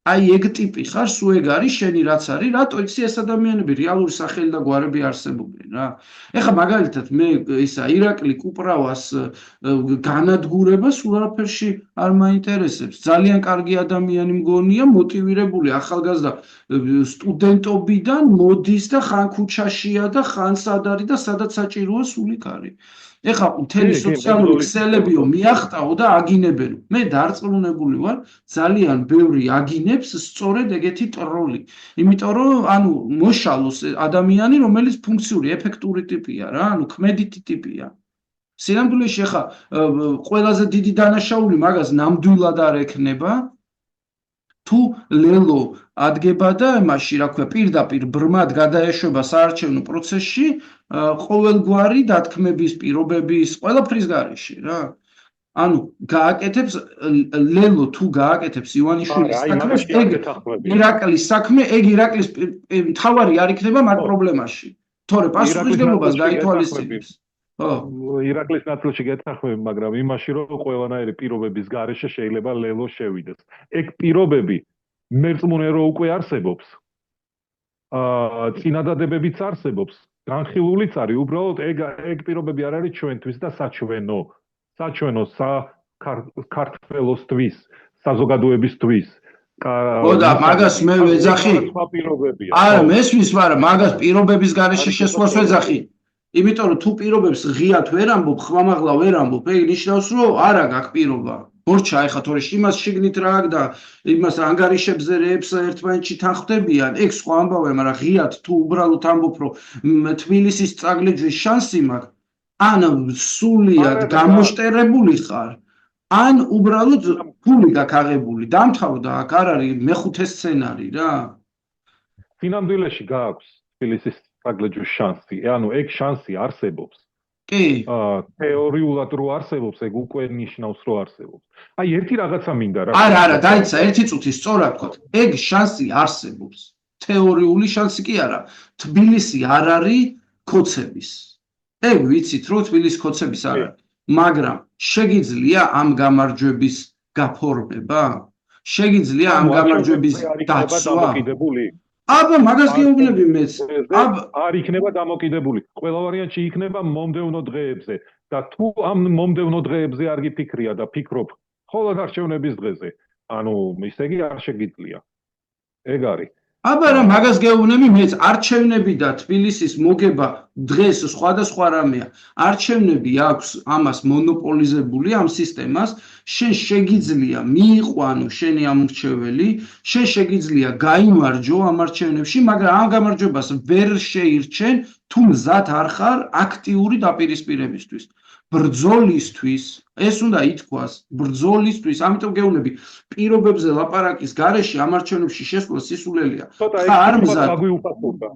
აი ეგ ტიპი ხარ, სულ ეგ არის შენი რაც არის, რატო იცი ეს ადამიანები რეალური სახელი და გვარები არსებობენ რა. ეხლა მაგალითად მე ისა ირაკლი კუპრავას განადგურება სულ არაფერში არ მაინტერესებს. ძალიან კარგი ადამიანი მგონია, მოტივირებული ახალგაზრდა სტუდენტობიდან მოდის და ხან ქუჩაშია და ხან სად არის და სადაც საჭიროა სულიკ არის. ეხლა მთელი სოციალური ქსელებიო მიახტაო და აგინებენ. მე დარწმუნებული ვარ, ძალიან ბევრი აგინებს აფრინებს სწორედ ეგეთი ტროლი. იმიტომ რომ ანუ მოშალოს ადამიანი, რომელიც ფუნქციური, ეფექტური ტიპია რა, ანუ ქმედითი ტიპია. სინამდვილეში ხა ყველაზე დიდი დანაშაული მაგას ნამდვილად არ ექნება. თუ ლელო ადგება და იმაში, რა ქვია, პირდაპირ ბრმად გადაეშვება საარჩევნო პროცესში, ყოველგვარი დათქმების პირობების ყველაფრის გარეშე რა. ანუ გააკეთებს ლელო თუ გააკეთებს ივანიშვილის საქმეს, ეგ ირაკლის საქმე, ეგ ირაკლის მთავარი არ იქნება მაგ პრობლემაში. თორე პასუხისმგებლობას გაითვალისწინებს. ირაკლის ნაწილში გეთანხმები, მაგრამ იმაში რომ ყველანაირი პირობების გარეშე შეიძლება ლელო შევიდეს. ეგ პირობები მერწმუნე რო უკვე არსებობს. წინადადებებიც არსებობს, განხილულიც არის, უბრალოდ ეგ პირობები არ არის ჩვენთვის და საჩვენო. საჩვენო საქართველოსთვის, საზოგადოებისთვის. და მაგას მე ვეძახი. არა, მესმის, მაგრამ მაგას პირობების გარეშე შესვლას ვეძახი. იმიტომ რომ თუ პირობებს ღიად ვერ ამბობ, ხმამაღლა ვერ ამბობ, ეგ ნიშნავს რომ არა გაქვს პირობა. მორჩა ეხა თორე იმას შიგნით რა აქვს და იმას ანგარიშებზე რეებს ერთმანეთში თანხმდებიან, ეგ სხვა ამბავია, მაგრამ ღიად თუ უბრალოდ ამბობ რომ თბილისის წაგლეჯვის შანსი მაქვს, ან სულიად გამოშტერებული ხარ, ან უბრალოდ ფული გაქვს აღებული. დამთავრდა, აქ არ არის მეხუთე სცენარი რა. სინამდვილეში გაქვს თბილისის წაგლეჯვის შანსი, ანუ ეგ შანსი არსებობს. კი. თეორიულად რო არსებობს, ეგ უკვე ნიშნავს რომ არსებობს. აი ერთი რაღაცა მინდა რა. არა, დაიცა ერთი წუთი სწორად თქვა. ეგ შანსი არსებობს. თეორიული შანსი კი არა. თბილისი არ არის ქოცების. ეგ ვიცით რომ თბილისის ქოცების არ არის. მაგრამ შეგიძლია ამ გამარჯვების გაფორმება? შეგიძლია ამ გამარჯვების დაცვა? აბა მაგას გეუბნები მეც. არ იქნება დამოკიდებული. ყველა ვარიანტში იქნება მომდევნო დღეებზე და თუ ამ მომდევნო დღეებზე არ გიფიქრია და ფიქრობ მხოლოდ არჩევნების დღეზე, ანუ ისე იგი არ შეგიძლია. ეგ არის. აბა რა მაგას გეუბნები მეც, არჩევნები და თბილისის მოგება დღეს სხვადასხვა რამეა. არჩევნები აქვს ამას მონოპოლიზებული ამ სისტემას, შენ შეგიძლია მიიყვანო შენი ამორჩეველი, შენ შეგიძლია გაიმარჯო ამ არჩევნებში, მაგრამ ამ გამარჯვებას ვერ შეირჩენ თუ მზად არ ხარ აქტიური დაპირისპირებისთვის. ბრძოლისთვის, ეს უნდა ითქვას, ბრძოლისთვის, ამიტომ გეუბნები, პირობებზე ლაპარაკის გარეშე ამ არჩევნებში შესვლა სისულელია. არ მზად გაგვიუფასურდა.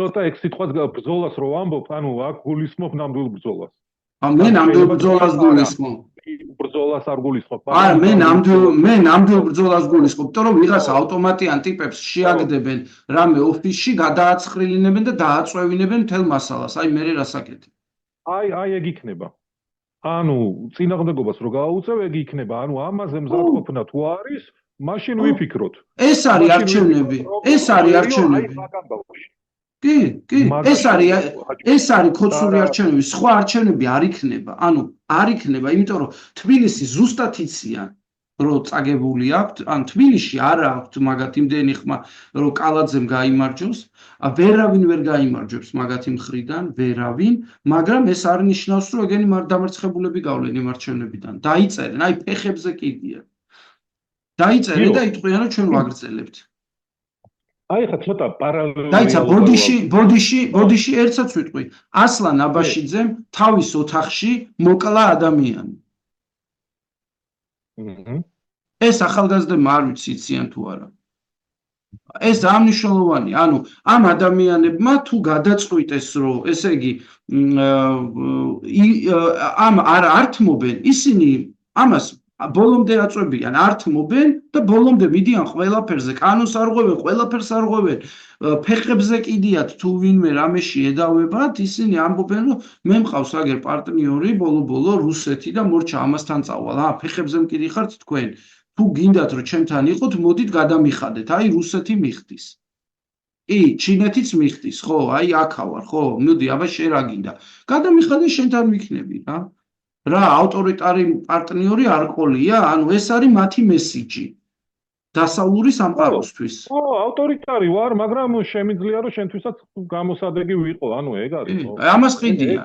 ცოტა ეგ სიტყვას ბრძოლას რო ამბობ, ანუ აქ გულისხმობ ნამდვილ ბრძოლას. მე ნამდვილ ბრძოლას გულისხმობ. ბრძოლას არ გულისხმობ. არა, მე ნამდვილ ბრძოლას გულისხმობ, იმიტომ რომ ვიღას ავტომატიან ტიპებს შეაგდებენ რამე ოფისში, გადააცხრილინებენ და დააწვევინებენ მთელ მასალას. აი მე რას აკეთებ? აი ეგ იქნება. ანუ წინააღმდეგობას რო გააუწევ, ეგ იქნება. ანუ ამაზე მზადყოფნა თუ არის, მაშინ ვიფიქროთ. ეს არის არჩევნები. ეს არის არჩევნები. კი, ეს არის ქოცური არჩევნები, სხვა არჩევნები არ იქნება. ანუ არ იქნება, იმიტომ რომ თბილისი ზუსტად იციან, რომ წაგებული აქვთ, ან თბილისში არ აქვთ მაგათ იმდენი ხმა, რომ კალაძემ გაიმარჯოს, ვერავინ ვერ გაიმარჯვებს მაგათი მხრიდან, ვერავინ, მაგრამ ეს არ ნიშნავს, რომ ეგენი დამარცხებულები გავლენ იმ არჩევნებიდან. დაიწერენ, აი ფეხებზე კიდია. დაიწერენ და იტყვიან, რომ ჩვენ ვაგრძელებთ. აი ხა ცოტა პარალელური. დაიცა ბოდიში ერთსაც ვიტყვი. ასლან აბაშიძემ თავის ოთახში მოკლა ადამიანი. ეს ახალგაზრდებმა არ ვიცი იციან თუ არა. ეს დამნიშნულოვანი, ანუ ამ ადამიანებმა თუ გადაწყვიტეს, რომ ესე იგი ამ არ ართმობენ, ისინი ამას ბოლომდე აწვევიან, ართმობენ და ბოლომდე მიდიან ყველაფერზე, კანონს არღვევენ, ყველაფერს არღვევენ, ფეხებზე კიდიათ თუ ვინმე რამეში ედავებათ, ისინი ამბობენ, რომ მე მყავს აგერ პარტნიორი ბოლო-ბოლო რუსეთი და მორჩა ამასთან წავალ. ფეხებზე მკიდიხართ თქვენ. თუ გინდათ რომ ჩემთან იყოთ, მოდით გადამიხადეთ. აი რუსეთი მიხდის. კი, ჩინეთიც მიხდის, ხო? აი აქა ვარ, ხო? მოდი, აბა შენ რა გინდა? გადამიხადე შენთან ვიქნები რა. რა ავტორიტარი პარტნიორი არ ყოლია, ანუ ეს არის მათი მესიჯი. დასავლური სამყაროსთვის. ავტორიტარი ვარ, მაგრამ შემიძლია რომ შენთვისაც გამოსადეგი ვიყო, ანუ ეგ არის. ამას ყიდია,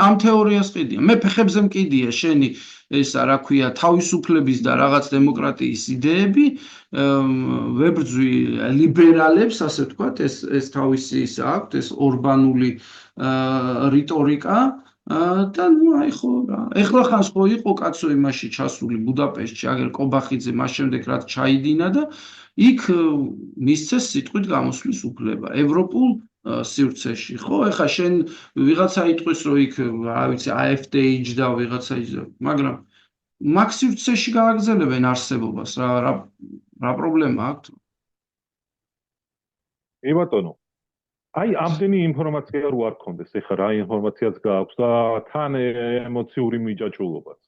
ამ თეორიას ყიდია. მე ფეხებზე მკიდია შენი ესა რა ქვია, თავისუფლების და რაღაც დემოკრატიის იდეები, ვებრძვი ლიბერალებს, ასე ვთქვათ, ეს თავისი ის აქვთ, ეს ორბანული რიტორიკა. და ნუ აი ხო რა. ეხლა ხანს ხო იყო კაცო იმაში ჩასული ბუდაპეშტში, აგერ კობახიძე მას შემდეგ რაც ჩაიდინა და იქ მისცეს სიტყვით გამოსვლის უფლება ევროპულ სივრცეში. ხო, ეხლა შენ ვიღაცა იტყვის რომ იქ რა ვიცი AfD იჯდა ვიღაცა იჯდა, მაგრამ მაგ სივრცეში გააგრძელებენ არსებობას რა პრობლემა აქვს? კი ბატონო. აი ამდენი ინფორმაცია რო არ გქონდეს, ეხლა რა ინფორმაციაც გააქვს და თან ემოციური მიჯაჭვულობაც.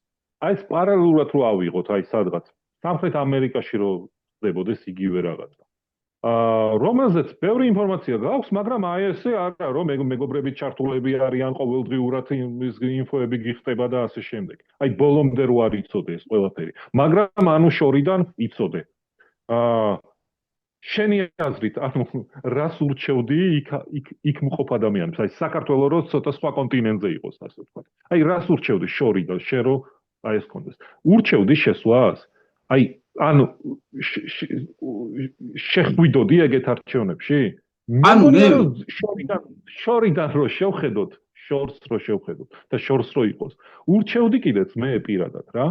აი ეს პარალელურად რო ავიღოთ, აი სადღაც სამხრეთ ამერიკაში რო ხდებოდეს იგივე რაღაცა. რომელზეც ბევრი ინფორმაცია გააქვს, მაგრამ აი ესე არა, რომ მეგობრები ჩართულები არიან ყოველდღიურად ინფოები გიხდება და ასე შემდეგ. აი ბოლომდე რო არ იცოდე ეს ყველაფერი, მაგრამ ანუ შორიდან იცოდე. შენი აზრით, ანუ რას ურჩევდი იქ მყოფ ადამიანებს, აი საქართველოს რო ცოტა სხვა კონტინენტზე იყოს, ასე ვთქვათ. აი რას ურჩევდი შორიდან, შენ რო აი ეს კონდეს. ურჩევდი შესვლას? აი ანუ შეხვიდოდი ეგეთ არჩევნებში? ანუ მე შორიდან რო შევხედოთ, შორს რო შევხედოთ და შორს რო იყოს. ურჩევდი კიდეც მე პირადად რა.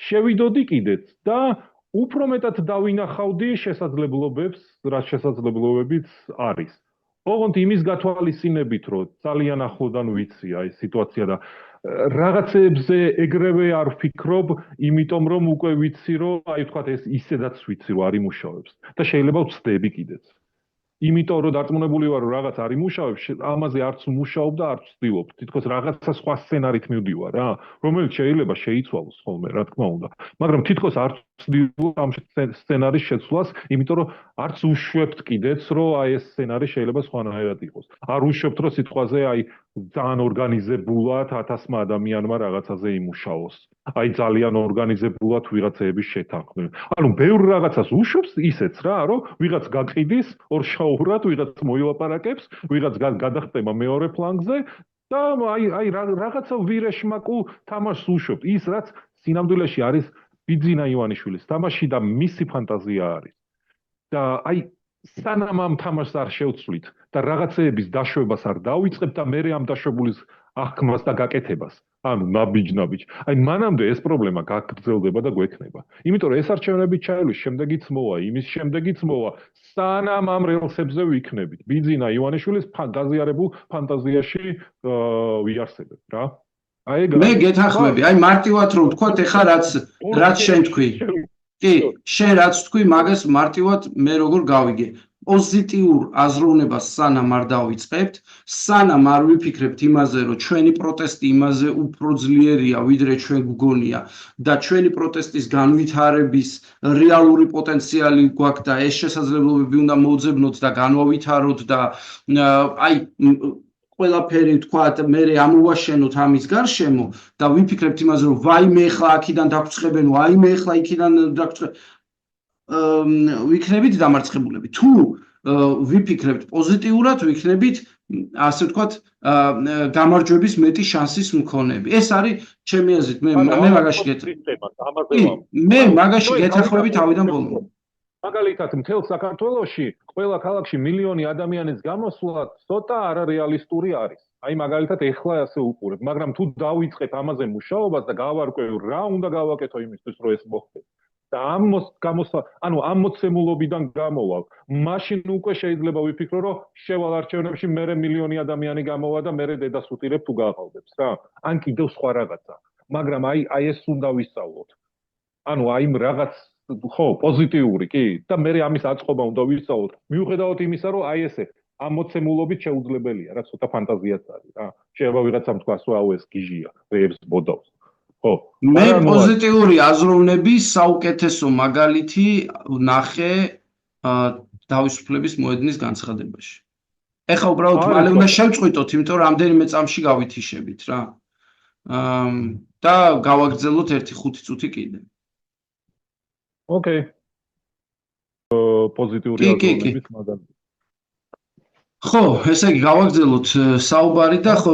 შევიდოდი კიდეც და უფრო მეტად დავინახავდი შესაძლებლობებს, რა შესაძლებლობებიც არის. ოღონდ იმის გათვალისწინებით, რომ ძალიან ახლოდან ვიცი აი სიტუაცია და რაღაცებზე ეგრევე არ ვფიქრობ, იმიტომ რომ უკვე ვიცი, რომ აი ვთქვათ ეს ისედაც ვიცი, რომ არ იმუშავებს და შეიძლება ვცდები კიდეც. იმიტომ რომ დარწმუნებული ვარ, რომ რაღაც არ იმუშავებს, ამაზე არც ვმუშაობ და არც ვცდილობ. თითქოს რაღაცა სხვა სცენარით მივდივარ რა, რომელიც შეიძლება შეიცვალოს ხოლმე, რა თქმა უნდა. მაგრამ თითქოს არც ვცდილობ ამ სცენარის შეცვლას, იმიტომ რომ არც უშვებთ კიდეც, რომ აი ეს სცენარი შეიძლება სხვანაირად იყოს. არ უშვებთ, რომ სიტყვაზე აი ძალიან ორგანიზებულად 1000 ადამიანმა რაღაცაზე იმუშაოს. აი ძალიან ორგანიზებულად ვიღაცეების შეთანხმება. ანუ ბევრ რაღაცას უშვებს ისეც რა, რომ ვიღაც გაკიდის ორშაურად, ვიღაც მოილაპარაკებს, ვიღაც გადახტება მეორე ფლანგზე და აი რაღაცა ვირეშმაკულ თამაშს უშვებს. ის რაც სინამდვილეში არის ბიძინა ივანიშვილის თამაში და მისი ფანტაზია არის. და აი სანამ ამ თამაშს არ შევცვლით და რაღაცეების დაშვებას არ დავიწყებთ და მე ამ დაშვებულის აღქმას და გაკეთებას, ანუ ნაბიჯ. აი მანამდე ეს პრობლემა გაგრძელდება და გვექნება. იმიტომ რომ ეს არჩევნები ჩაელვის, შემდეგიც მოვა, იმის შემდეგიც მოვა, სანამ ამ რელსებზე ვიქნებით. ბიძინა ივანიშვილის გაზიარებულ ფანტაზიაში ვიარსებებ რა. აი ეგ მე გეთანხმები, აი მარტივად რომ ვთქვათ, ეხა რაც შენ თქვი. კი, შენ რაც თქვი, მაგას მარტივად მე როგორ გავიგე. პოზიტიურ აზროვნებას სანამ არ დავიწყებთ, სანამ არ ვიფიქრებთ იმაზე, რომ ჩვენი პროტესტი იმაზე უფრო ძლიერია, ვიდრე ჩვენ გვგონია და ჩვენი პროტესტის განვითარების რეალური პოტენციალი გვაქვს და ეს შესაძლებლობები უნდა მოვძებნოთ და განვავითაროთ და აი ყველაფერი ვთქვათ, მე ამოვაშენოთ ამის გარშემო და ვიფიქრებთ იმაზე, რომ ვაიმე ახლა აქიდან დაგვწყებენ, ვაიმე ახლა იქიდან დაგვწყებენ. ვიქნებით დამარცხებულები. თუ ვიფიქრებთ პოზიტიურად, ვიქნებით, ასე ვთქვათ, გამარჯვების მეტი შანსის მქონეები. ეს არის ჩემი აზრით, მე მაგაში გეთანხმები თავიდან ბოლომდე. მაგალითად, მთელ საქართველოში, ყველა ქალაქში მილიონი ადამიანის გამოსვლა ცოტა არარეალისტური არის. აი მაგალითად ეხლა ასე უყურებ, მაგრამ თუ დავიწყეთ ამაზე მუშაობას და გავარკვევ რა უნდა გავაკეთო იმისთვის, რომ ეს მოხდეს. და ამ მოცემულობიდან გამოვალ. მაშინ უკვე შეიძლება ვიფიქრო, რომ შევალ არჩევნებში მერე მილიონი ადამიანი გამოვა და მერე დედას უტირებ თუ გაყავდებს რა. ან კიდევ სხვა რაღაცა. მაგრამ აი ეს უნდა ვისწავლოთ. ანუ აი რაღაც ხო, პოზიტიური, კი, და მერე ამის აწყობა უნდა ვისწავლოთ. მიუხედავად იმისა, რომ აი ესე ამ მოცემულობით შეუძლებელია, რა ცოტა ფანტაზიაც არის რა. შეიძლება ვიღაცამ თქვას, რომ აუ ეს გიჟია, რეებს ბოდავს. ხო, მე პოზიტიური აზროვნების საუკეთესო მაგალითი ნახე თავისუფლების მოედნის განცხადებაში. ეხლა უბრალოდ მალე უნდა შევწყვიტოთ, იმიტომ რომ რამდენიმე წამში გავითიშებით რა. და გავაგრძელოთ 1-5 წუთი კიდე. ოკეი. პოზიტიური კი. აზროვნების მაგალითი. ხო, ესე იგი გავაგრძელოთ საუბარი და ხო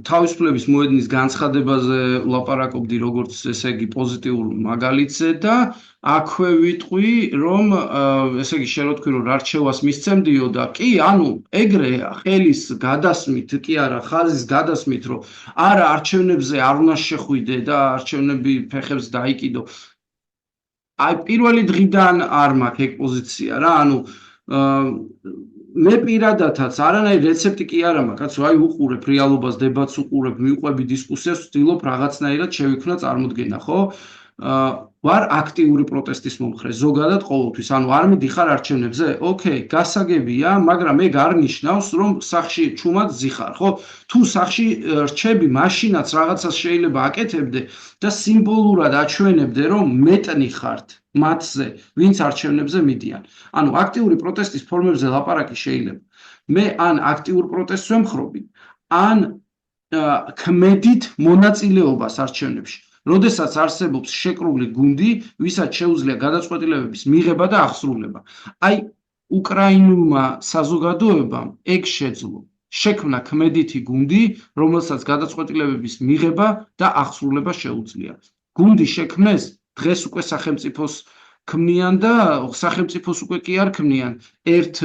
თავისუფლების მოედნის განცხადებაზე ვლაპარაკობდი როგორც ესე იგი პოზიტიურ მაგალითზე და აქვე ვიტყვი რომ ესე იგი შენ რო თქვი რომ არჩევას მისცემდიო და კი ანუ ეგრე ხელის გადასმით კი არა ხაზის გადასმით რომ არა არჩევნებზე არ უნდა შეხვიდე და არჩევნები ფეხებს დაიკიდო აი პირველი დღიდან არ მაქვს ეგ პოზიცია რა ანუ მე პირადადაც არანაირი რეცეპტი კი არა მაქვს, კაცო, აი უყურებ რეალობას, დებატს უყურებ, მიყვები დისკუსიას, ვცდილობ რაღაცნაირად შევიქმნა წარმოდგენა, ხო? ვარ აქტიური პროტესტის მომხრე, ზოგადად ყოველთვის, ანუ არ მიდიხარ არჩევნებზე? ოკეი, გასაგებია, მაგრამ ეგ არ ნიშნავს, რომ სახში ჩუმად ზიხარ, ხო? თუ სახში რჩები, მაშინაც რაღაცას შეიძლება აკეთებდე და სიმბოლურად აჩვენებდე, რომ მეტნი ხართ. მათზე, ვინც არჩევნებზე მიდიან. ანუ აქტიური პროტესტის ფორმებზე ლაპარაკი შეიძლება. მე ან აქტიურ პროტესტს ვემხრობი, ან ქმედით მონაწილეობას არჩევნებში. როდესაც არსებობს შეკრული გუნდი, ვისაც შეუძლია გადაწყვეტილებების მიღება და აღსრულება. აი, უკრაინულმა საზოგადოებამ ეგ შეძლო. შექმნა ქმედითი გუნდი, რომელსაც გადაწყვეტილებების მიღება და აღსრულება შეუძლია. გუნდი შექმნეს დღეს უკვე სახელმწიფოს ქმნიან და სახელმწიფოს უკვე კი არ ქმნიან. ერთ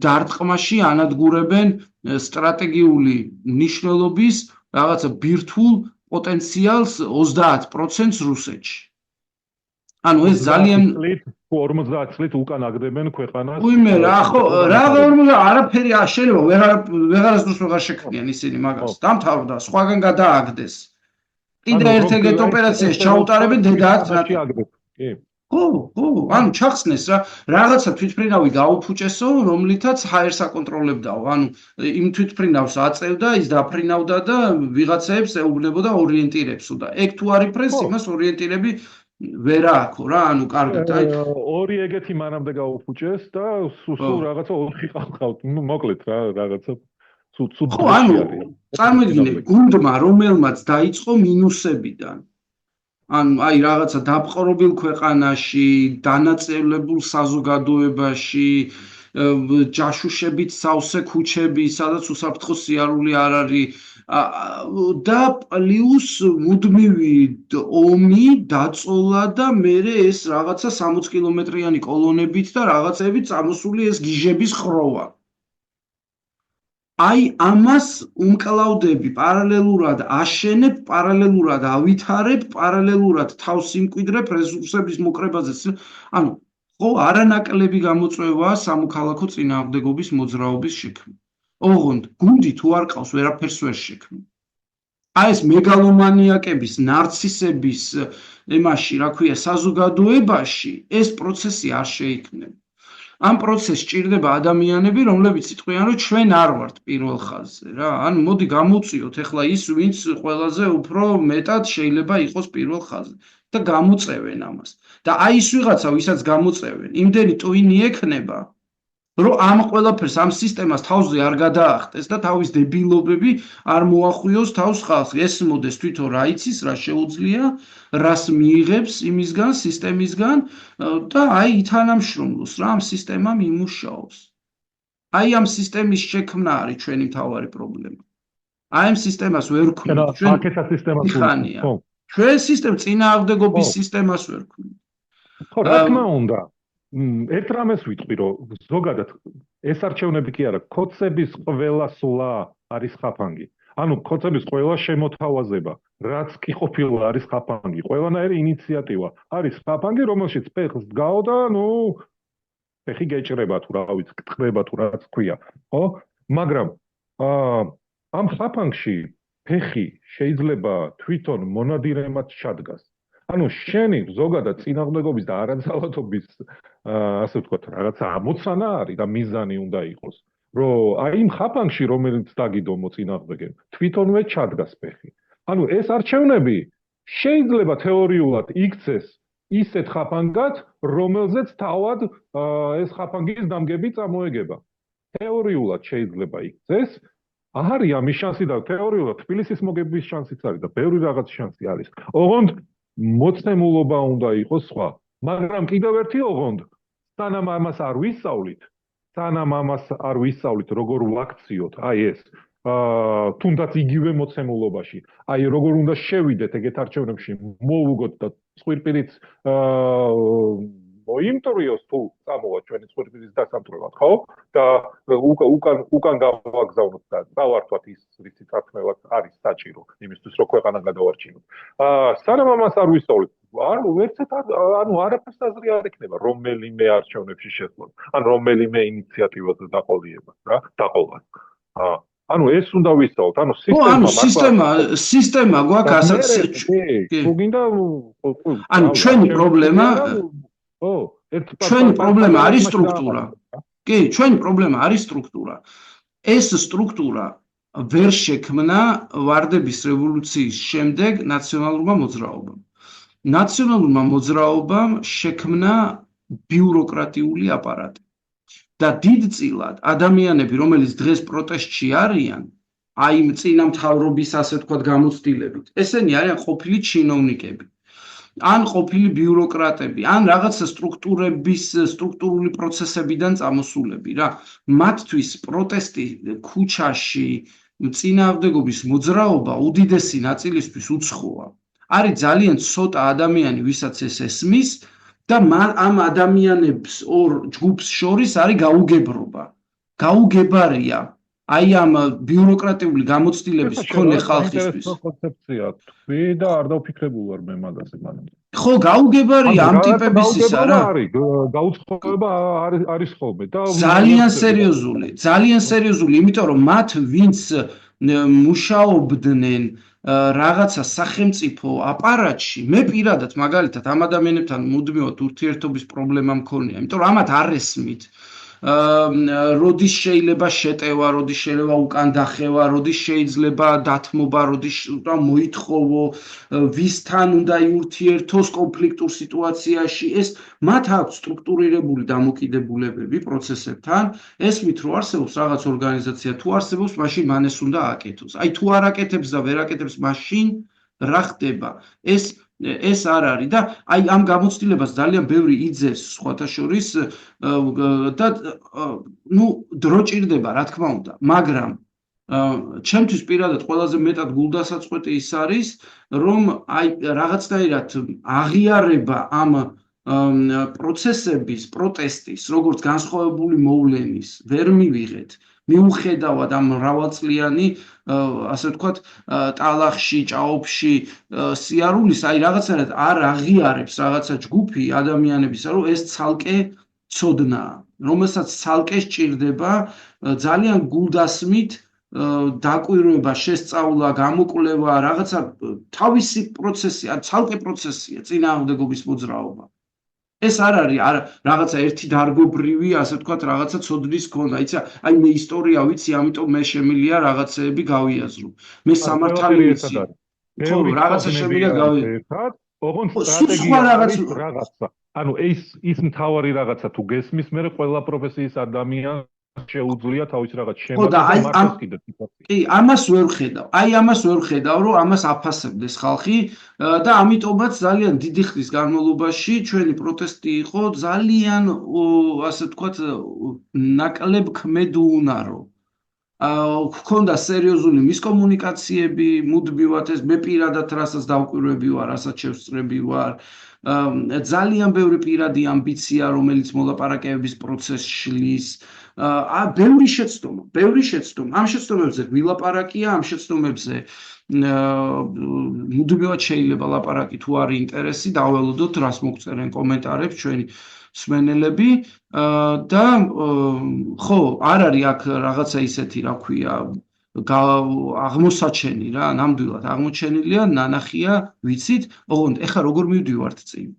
დარტყმაში ანადგურებენ სტრატეგიული მნიშვნელობის რაღაცა ბირთვულ პოტენციალს 30% რუსეთში. ანუ ეს ძალიან 50 წლით უკან აგდებენ ქვეყანას. უიმე რა ხო რა არაფერი შეიძლება ვეღარასდროს ვეღარ შექმნიან ისინი მაგას. დამთავრდა, სხვაგან გადააგდეს. კიდე ერთ ეგეთ ოპერაციას ჩაუტარებენ დედააკთ. ხო, ანუ ჩახსნეს რა, რაღაცა თვითმფრინავი გაუფუჭესო, რომლითაც ჰაერს აკონტროლებდაო. ანუ იმ თვითმფრინავს აწევდა, ის დაფრინავდა და ვიღაცებს ეუბნებოდა ორიენტირებსო და ეგ თუ არ იფრენს, იმას ორიენტირები ვერ აქვს რა, ანუ კარგად, აი ორი ეგეთი მანამდე გაუფუჭეს და სულ რაღაცა 4 ყავთ. მოკლედ რა, რაღაცა ხო, ანუ წარმოიდგინე, გუნდმა, რომელმაც დაიწყო მინუსებიდან. ან აი რაღაცა დაპყრობილ ქვეყანაში, დანაწევლებულ საზოგადოებაში, ჯაშუშებით სავსე ქუჩები, სადაც უსაფრთხო სიარული არ არის და პლუს მუდმივი ომი დაწოლა და მერე ეს რაღაცა 60 კილომეტრიანი კოლონებით და რაღაცებით წამოსული ეს გიჟების ხროვა. აი ამას უმკლავდები პარალელურად აშენებ, პარალელურად ავითარებ, პარალელურად თავს იმკვიდრებ რესურსების მოკრებაზე. ანუ ხო არანაკლები გამოწვევაა სამოქალაქო წინააღმდეგობის მოძრაობის შექმნა. ოღონდ გუნდი თუ არ ყავს, ვერაფერს ვერ შექმნა. აი ეს მეგალომანიაკების, ნარცისების ემაში, რა ქვია, საზოგადოებაში ეს პროცესი არ შეიქმნება. ამ პროცესს ჭირდება ადამიანები, რომლებიც იტყვიან, რომ ჩვენ არ ვართ პირველ ხაზზე რა. ანუ მოდი გამოვწიოთ ახლა ის, ვინც ყველაზე უფრო მეტად შეიძლება იყოს პირველ ხაზზე და გამოწევენ ამას. და აი ის ვიღაცა, ვისაც გამოწევენ, იმდენი ტვინი ექნება, რომ ამ ყველაფერს, ამ სისტემას თავზე არ გადაახტეს და თავის დებილობები არ მოახვიოს თავს ხალხს. ესმოდეს თვითონ რა იცის, რა შეუძლია, რას მიიღებს იმისგან, სისტემისგან და აი ითანამშრომლოს რა ამ სისტემამ იმუშაოს. აი ამ სისტემის შექმნა არის ჩვენი მთავარი პრობლემა. აი ამ სისტემას ვერ ვქმნით ჩვენ. ჩვენ სისტემ წინააღმდეგობის სისტემას ვერ ვქმნით. ხო, რა თქმა უნდა. ერთ რამეს ვიტყვი, რომ ზოგადად ეს არჩევნები კი არა, ქოცების ყველა სვლა არის ხაფანგი. ანუ ქოცების ყველა შემოთავაზება, რაც კი ყოფილა არის ხაფანგი, ყველანაირი ინიციატივა არის ხაფანგი, რომელშიც ფეხს დგაო და ნუ ფეხი გეჭრება თუ რა ვიცი, გტყრება თუ რაც ქვია, ხო? მაგრამ ამ ხაფანგში ფეხი შეიძლება თვითონ მონადირემად ჩადგას. ანუ შენი ზოგადად წინააღმდეგობის და არაძალადობის ასე ვთქვათ, რაღაცა ამოცანა არის და მიზანი უნდა იყოს, რომ აი იმ ხაფანგში, რომელიც დაგიდო მოწინააღმდეგემ, თვითონვე ჩადგას ფეხი. ანუ ეს არჩევნები შეიძლება თეორიულად იქცეს ისეთ ხაფანგად, რომელზეც თავად ეს ხაფანგის დამგები წამოეგება. თეორიულად შეიძლება იქცეს, არის ამის შანსი და თეორიულად თბილისის მოგების შანსიც არის და ბევრი რაღაც შანსი არის. ოღონდ მოცემულობა უნდა იყოს სხვა. მაგრამ კიდევ ერთი ოღონდ სანამ ამას არ ვისწავლით, როგორ ვაქციოთ, აი ეს თუნდაც იგივე მოცემულობაში, აი როგორ უნდა შევიდეთ ეგეთ არჩევნებში, მოვუგოთ და ცხვირპირიც მოიმტრიოს თუ წამოვა ჩვენი ცხვირპირის დასამტვრევად, ხო? და უკან გავაგზავნოთ და დავართვათ ის რითი წარქმევად არის საჭირო, იმისთვის რომ ქვეყანა გადავარჩინოთ. სანამ ამას არ ვისწავლით, არაფერს აზრი არ ექნება რომელიმე არჩევნებში შესვლა, ან რომელიმე ინიციატივაზე დაყოლება, რა, დაყოლვა. ეს უნდა ვისწავლოთ, სისტემა გვაქვს ასეც. თუ გინდა ჩვენი პრობლემა არის სტრუქტურა. კი, ჩვენი პრობლემა არის სტრუქტურა. ეს სტრუქტურა ვერ შექმნა ვარდების რევოლუციის შემდეგ ნაციონალურმა მოძრაობამ. ნაციონალურმა მოძრაობამ შექმნა ბიუროკრატიული აპარატი. და დიდწილად ადამიანები, რომელიც დღეს პროტესტში არიან, აი წინა მთავრობის ასე ვთქვათ გამოცდილებით, ესენი არიან ყოფილი ჩინოვნიკები. ან ყოფილი ბიუროკრატები, ან რაღაცა სტრუქტურული პროცესებიდან წამოსულები რა. მათთვის პროტესტი ქუჩაში, წინააღმდეგობის მოძრაობა უდიდესი ნაწილისთვის უცხოა. არის ძალიან ცოტა ადამიანი, ვისაც ეს ესმის და ამ ადამიანებს ორ ჯგუფს შორის არის გაუგებრობა. გაუგებარია აი ამ ბიუროკრატიული გამოცდილების მქონე ხალხისთვის. კონცეფცია თქვი და არ დავფიქრებულ ვარ მე მაგაზე მანამდე. ხო, გაუგებარია ამ ტიპების ისა რა. გაუცხოება არის ხოლმე და ძალიან სერიოზული, იმიტომ რომ მათ ვინც მუშაობდნენ რაღაცა სახელმწიფო აპარატში, მე პირადად მაგალითად ამ ადამიანებთან მუდმივად ურთიერთობის პრობლემა მქონია, იმიტომ რომ ამათ არ ესმით. როდის შეიძლება შეტევა, როდის შეიძლება უკან დახევა, როდის შეიძლება დათმობა, როდის მოითხოვო, ვისთან უნდა იურთიერთოს კონფლიქტურ სიტუაციაში, ეს მათ აქვს სტრუქტურირებული დამოკიდებულებები პროცესებთან, ესმით რომ არსებობს რაღაც ორგანიზაცია, თუ არსებობს, მაშინ მან ეს უნდა აკეთოს. აი თუ არ აკეთებს და ვერ აკეთებს, მაშინ რა ხდება? ეს არ არის და აი ამ გამოცდილებას ძალიან ბევრი იძებს სხვათა შორის და დრო ჭირდება რა თქმა უნდა, მაგრამ ჩემთვის პირადად ყველაზე მეტად გულდასაწყვეტი ის არის, რომ აი რაღაცნაირად აღიარება ამ პროცესების, პროტესტის, როგორც განსხვავებული მოვლენის ვერ მივიღეთ. მიუხედავად ამ მრავალწლიანი ასე ვთქვათ ტალახში, ჭაობში სიარულის, აი რაღაცნაირად არ აღიარებს რაღაცა ჯგუფი ადამიანებისა, რომ ეს ცალკე ცოდნაა, რომელსაც ცალკე სჭირდება ძალიან გულდასმით დაკვირვება, შესწავლა, გამოკვლევა, რაღაცა თავისი პროცესი, ცალკე პროცესია წინააღმდეგობის მოძრაობა. ეს არ არის რაღაცა ერთი დარგობრივი, ასე ვთქვათ, რაღაცა ცოდნის ქონა. იცი, აი მე ისტორია ვიცი, ამიტომ მე შემიძლია რაღაცეები გავიაზრო. მე სამართალი ვიცი. ხო, რაღაცა შემიძლია გავიაზრო. ოღონდ სტრატეგია რაღაცა. ანუ ის მთავარი რაღაცა თუ გესმის, მე ყველა პროფესიის ადამიანს შეუძლია თავის რაღაც შემოწმება მარტოს კიდე სიტუაცია. კი, ამას ვერ ვხედავ. აი ამას ვერ ვხედავ, რომ ამას აფასებდეს ხალხი და ამიტომაც ძალიან დიდი ხნის განმავლობაში ჩვენი პროტესტი იყო ძალიან ასე ვთქვათ ნაკლებ ქმედუუნარო. გქონდა სერიოზული მისკომუნიკაციები, მუდმივად ეს მე პირადად რასაც დავკვირვები ვარ, რასაც შევსწრები ვარ. ძალიან ბევრი პირადი ამბიცია, რომელიც მოლაპარაკებების პროცესს შლის. ბევრი შეცდომა. ამ შეცდომებზე ვილაპარაკია, ამ შეცდომებზე მუდმივად შეიძლება ლაპარაკი თუ არის ინტერესი, დაველოდოთ რას მოგწერენ კომენტარებს ჩვენი მსმენელები და ხო, არ არის აქ რაღაცა ისეთი, რა ქვია, აღმოსაჩენი რა, ნამდვილად აღმოჩენილია, ნანახია, ვიცით, ოღონდ ეხლა როგორ მივდივართ წინ.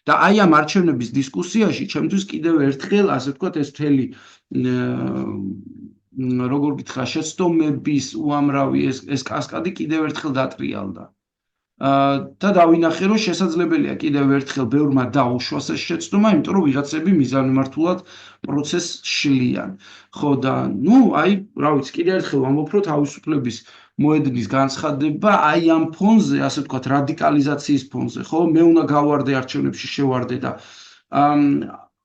და აი ამ არჩევნების დისკუსიაში ჩემთვის კიდევ ერთხელ, ასე ვთქვათ, ეს მთელი როგორ გითხრა, შეცდომების უამრავი ეს კასკადი კიდევ ერთხელ დატრიალდა. და დავინახე, რომ შესაძლებელია კიდევ ერთხელ ბევრმა დაუშვას ეს შეცდომა, იმიტომ რომ ვიღაცები მიზანმიმართულად პროცესს შლიან. ხო და აი, რა ვიცი, კიდევ ერთხელ ვამბობ, რომ თავისუფლების მოედნის განცხადება აი ამ ფონზე, ასე ვთქვათ, რადიკალიზაციის ფონზე, ხო, მე უნდა გავარდე არჩევნებში შევარდე და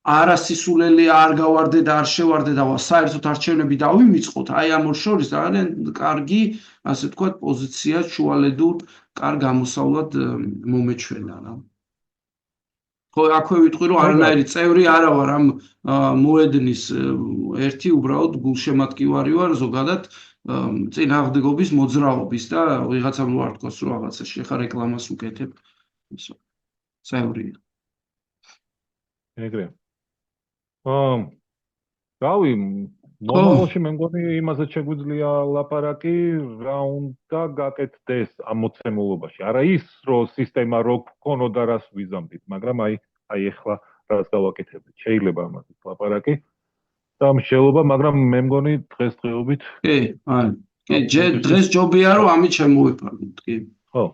არასისულელი არ გავარდე და არ შევარდე და საერთოდ არჩევნები დავიმიწყოთ, აი ამ ორ შორის ძალიან კარგი, ასე ვთქვათ, პოზიცია შუალედურ კარგ გამოსავლად მომეჩვენა რა. ხო, აქვე ვიტყვი, რომ არანაირი წევრი არა ვარ ამ მოედნის ერთი უბრალოდ გულშემატკივარი ვარ ზოგადად წინააღმდეგობის მოძრაობის და ვიღაცამ რო არ თქვას რომ რაღაცა შეხა რეკლამას უკეთებ. ისო. წევრია. ეგრე. რავი, მომავალში მე მგონი იმაზე შეგვიძლია ლაპარაკი, რა უნდა გაკეთდეს ამ მოცემულობაში. არა ის, რომ სისტემა რო გქონოდა რას ვიზამთით, მაგრამ აი ეხლა რას გავაკეთებთ. შეიძლება ამაზე ლაპარაკი. და მსჯელობა, მაგრამ მე მგონი დღესდღეობით კი, აი. კი, დღეს ჯობია რომ ამით შემოვიფარგლოთ, კი. ხო.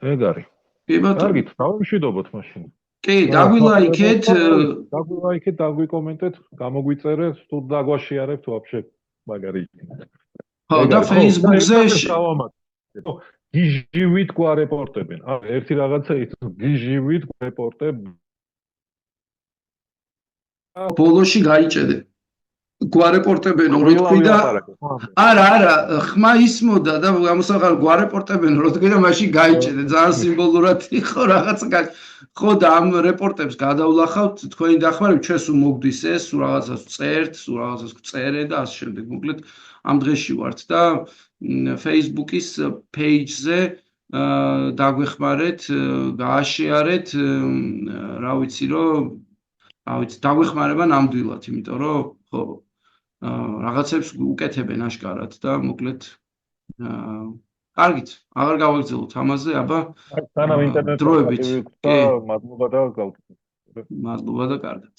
ეგ არის. კი ბატონო. კარგით, დავიმშვიდობოთ მაშინ. კი, დაგვილაიქეთ, დაგვიკომენტეთ, გამოგვიწერეთ, თუ დაგვაშიარებთ ვაფშე მაგარი. ხო, და Facebook-ზე გიჟივით გვარეპორტებენ. ერთი რაღაცა ის გიჟივით გვარეპორტებენ. ბოლოში გაიჭედე. გვარეპორტებენ რო თქვი და არა, ხმა ისმოდა და გამოსახარ გვარეპორტებენ რო თქვი და მაშინ გაიჭედე. ძალიან სიმბოლურად იყო რაღაცა. ხო და ამ რეპორტებს გადავლახავთ თქვენი დახმარებით, ჩვენ სულ მოგდის ეს, სულ რაღაცას წერთ, სულ რაღაცას წერე და ასე შემდეგ. მოკლედ ამ დღეში ვართ და Facebook-ის page-ზე დაგვეხმარეთ, გააშეარეთ, რა ვიცი რომ დაგვეხმარება ნამდვილად, იმიტომ რომ ხო რაღაცებს უკეთებენ აშკარად და მოკლედ კარგით, აღარ გავაგრძელოთ ამაზე, აბა სანამ ინტერნეტი დროებით. მადლობა და გავთხოვთ. მადლობა და კარგად.